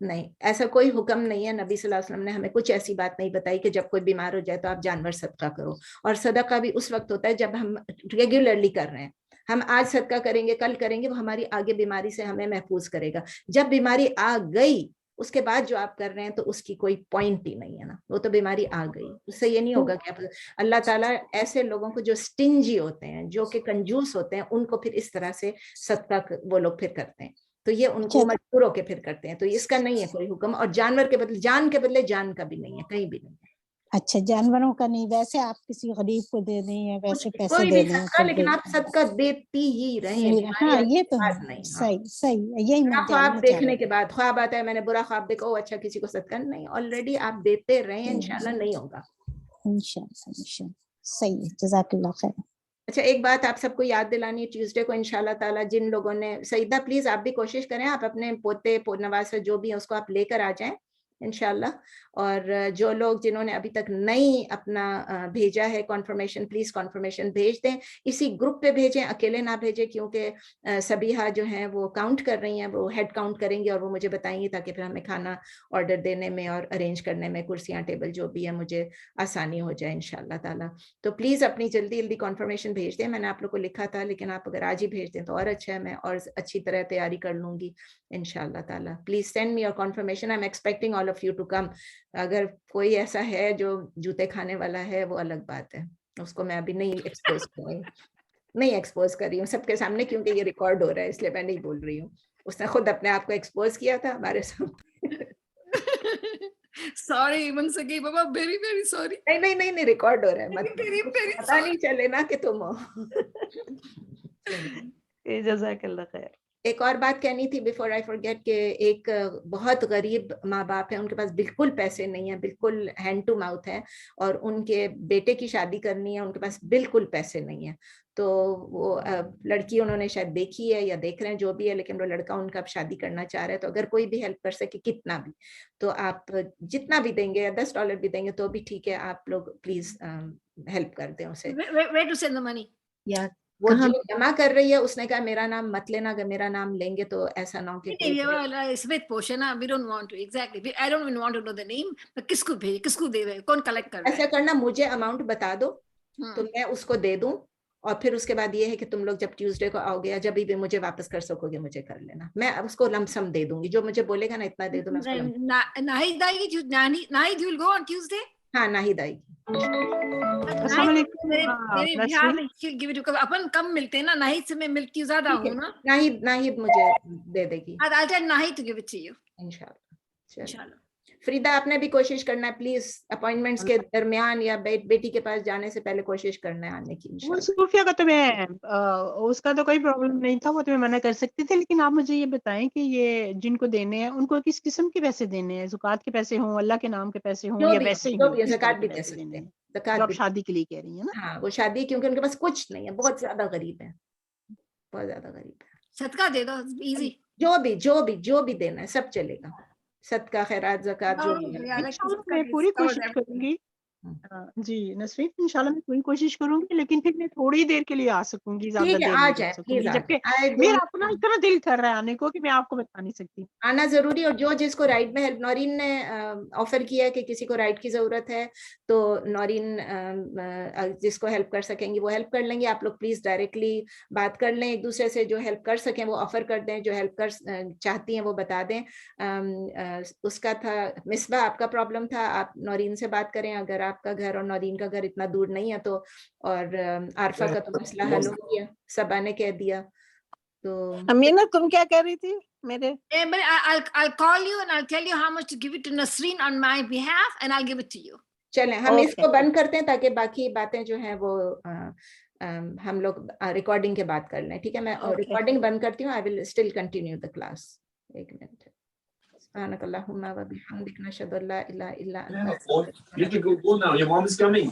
نہیں, ایسا کوئی حکم نہیں ہے. نبی صلی اللہ علیہ وسلم نے ہمیں کچھ ایسی بات نہیں بتائی کہ جب کوئی بیمار ہو جائے تو آپ جانور صدقہ کرو. اور صدقہ بھی اس وقت ہوتا ہے جب ہم ریگولرلی کر رہے ہیں. ہم آج صدقہ کریں گے, کل کریں گے, وہ ہماری آگے بیماری سے ہمیں محفوظ کرے گا. جب بیماری آ گئی اس کے بعد جو آپ کر رہے ہیں تو اس کی کوئی پوائنٹ ہی نہیں ہے نا, وہ تو بیماری آ گئی. اس سے یہ نہیں ہوگا کہ اللہ تعالیٰ ایسے لوگوں کو جو سٹنجی ہوتے ہیں, جو کہ کنجوس ہوتے ہیں, ان کو پھر اس طرح سے صدقہ وہ لوگ پھر کرتے ہیں, تو یہ ان کو مجبور ہو کے پھر کرتے ہیں. تو اس کا نہیں ہے کوئی حکم, اور جانور کے بدلے جان کے بدلے جان کا بھی نہیں ہے, کہیں بھی نہیں ہے. اچھا, جانوروں کا نہیں, ویسے آپ کسی غریب کو دے دیں یا ویسے پیسے کوئی دے بھی دیں صدقہ, تو لیکن آپ صدقہ دیتی ہی رہیں. ہاں یہ تو بات ہے, نہیں. صحیح یہی میں خواب جاننا چاہ دیکھنے رہی کے بعد خواب آتا ہے, میں نے برا خواب دیکھا, او اچھا کسی کو صدقہ نہیں, آلریڈی آپ دیتے رہیں, انشاءاللہ نہیں ہوگا. انشاءاللہ. صحیح ہے, جزاک اللہ خیر. اچھا, ایک بات آپ سب کو یاد دلانی ہے, ٹیوزڈے کو انشاءاللہ تعالیٰ جن لوگوں نے, سعیدہ پلیز آپ بھی کوشش کریں, آپ اپنے پوتے نواسے جو بھی ہیں اس کو آپ لے کر آ جائیں انشاءاللہ. اور جو لوگ جنہوں نے ابھی تک نہیں اپنا بھیجا ہے کنفرمیشن, پلیز کنفرمیشن بھیج دیں. اسی گروپ پہ بھیجیں, اکیلے نہ بھیجیں, کیونکہ سبیحہ جو ہیں وہ کاؤنٹ کر رہی ہیں, وہ ہیڈ کاؤنٹ کریں گی اور وہ مجھے بتائیں گی, تاکہ پھر ہمیں کھانا آرڈر دینے میں اور ارینج کرنے میں, کرسیاں ٹیبل جو بھی ہے, مجھے آسانی ہو جائے انشاءاللہ تعالیٰ. تو پلیز اپنی جلدی کنفرمیشن بھیج دیں. میں نے آپ لوگ کو لکھا تھا, لیکن آپ اگر آج ہی بھیج دیں تو اور اچھا ہے, میں اور اچھی طرح تیاری کر لوں گی انشاءاللہ تعالیٰ. Please send me your confirmation, I am expecting all of you to come. اگر کوئی ایسا ہے جو جوتے کھانے والا ہے وہ الگ بات ہے, اس کو میں ابھی نہیں ایکسپوز کر رہی ہوں سب کے سامنے, کیونکہ یہ ریکارڈ ہو رہا ہے, اس لیے میں نہیں بول رہی ہوں. اس نے خود اپنے آپ کو ایکسپوز کیا تھا ہمارے سامنے. Sorry, Mansaki Baba, very, very sorry. نہیں, ریکارڈ ہو رہا ہے, مت Very, very پتا نہیں چلے نا کہ تم ہو. جزاک اللہ خیر. ایک اور بات کہنی تھی بیفور آئی فارگیٹ, کہ ایک بہت غریب ماں باپ ہیں, ان کے پاس بالکل پیسے نہیں ہیں, بالکل ہینڈ ٹو ماؤتھ ہے, اور ان کے بیٹے کی شادی کرنی ہے, ان کے پاس بالکل پیسے نہیں ہیں. تو وہ لڑکی انہوں نے شاید دیکھی ہے یا دیکھ رہے ہیں, جو بھی ہے, لیکن وہ لڑکا ان کا اب شادی کرنا چاہ رہا ہے. تو اگر کوئی بھی ہیلپ کر سکے, کتنا بھی, تو آپ جتنا بھی دیں گے, یا $10 بھی دیں گے تو بھی ٹھیک ہے, آپ لوگ پلیز ہیلپ کر دیں اسے. Where to send the money? یا وہ جو جمع کر رہی ہے, اس نے کہا میرا نام مت لینا, اگر میرا نام لیں گے تو ایسا نہ ہو کہ It's with Poshana. We don't want to. Exactly. I don't even want to know the name. But کس کو بھیجے, کس کو دے رہے, کون کلیکٹ کر رہا ہے. ایسا کرنا, مجھے اماؤنٹ بتا دو تو میں اس کو دے دوں, اور پھر اس کے بعد یہ ہے کہ تم لوگ جب ٹیوزڈے کو آؤ گے یا جب بھی مجھے واپس کر سکو گے, مجھے کر لینا, میں اس کو لم سم دے دوں گی, جو مجھے بولے گا نا اتنا دے دو, میں اس کو Nahid will go on Tuesday. ہاں ناہید آئے گی. السلام علیکم. She'll give it to. اپن کم ملتے ہیں نا, ناہید سے میں ملتی ہوں زیادہ ہوں نا. ناہید مجھے دے دے گی I'll tell Nahid to give it to you. انشاءاللہ. فریدہ, آپ نے بھی کوشش کرنا ہے پلیز, اپوائنٹمنٹس کے درمیان یا بیٹی کے پاس جانے سے پہلے کوشش کرنا ہے آنے کی انشاءاللہ. صوفیہ کا تو میں اس کا تو کوئی پرابلم نہیں تھا, وہ تو میں منع کر سکتی تھی, لیکن آپ مجھے یہ بتائیں کہ یہ جن کو دینے ہیں ان کو کس قسم کے پیسے دینے ہیں, زکوٰۃ کے پیسے ہوں, اللہ کے نام کے پیسے ہوں, یا ویسے ہی ہوں, کس طرح کے پیسے دینے ہیں جو آپ شادی کے لیے کہہ رہی ہیں نا؟ ہاں, وہ شادی, کیونکہ ان کے پاس کچھ نہیں ہے, بہت زیادہ غریب ہے, بہت زیادہ غریب ہے. صدقہ دے دو, ایزی. جو بھی دینا ہے سب چلے گا, صدقہ, خیرات, زکوٰۃ, جو بھی ہے. میں پوری کوشش کروں گی. جی نسرین, انشاءاللہ میں پوری کوشش کروں گی, لیکن پھر میں تھوڑی دیر کے لیے آ سکوں گی, زیادہ دیر نہیں جا سکوں گی, جبکہ میرا اپنا اتنا دل کر رہا ہے آنے کو کہ میں آپ کو بتا نہیں سکتی. آنا ضروری, اور جو جس کو رائڈ میں ہیلپ, نورین نے آفر کیا ہے کہ کسی کو رائڈ کی ضرورت ہے تو نورین جس کو ہیلپ کر سکیں گی وہ ہیلپ کر لیں گے. آپ لوگ پلیز ڈائریکٹلی بات کر لیں ایک دوسرے سے, جو ہیلپ کر سکیں وہ آفر کر دیں, جو ہیلپ کر چاہتی ہیں وہ بتا دیں. اس کا تھا مصباح, آپ کا پرابلم تھا, آپ نورین سے بات کریں, اگر آپ کا گھر اور نورین کا گھر اتنا دور نہیں ہے تو, اور عارفہ کا تو مسئلہ حل ہو گیا, سبا نے کہہ دیا. تو امینا تم کیا کہہ رہی تھی میرے؟ I'll call you and I'll tell you how much to give it to Nasreen on my behalf and I'll give it to you. چلیں ہم اس کو بند کرتے ہیں تاکہ باقی باتیں جو ہیں وہ ہم لوگ ریکارڈنگ کے بعد کر لیں, ٹھیک ہے. میں ریکارڈنگ بند کرتی ہوں. I will still continue the class. ایک منٹ. سبحانک اللہم و بحمدک نشہد ان لا الہ الا انت. You have to go now. Your mom is coming.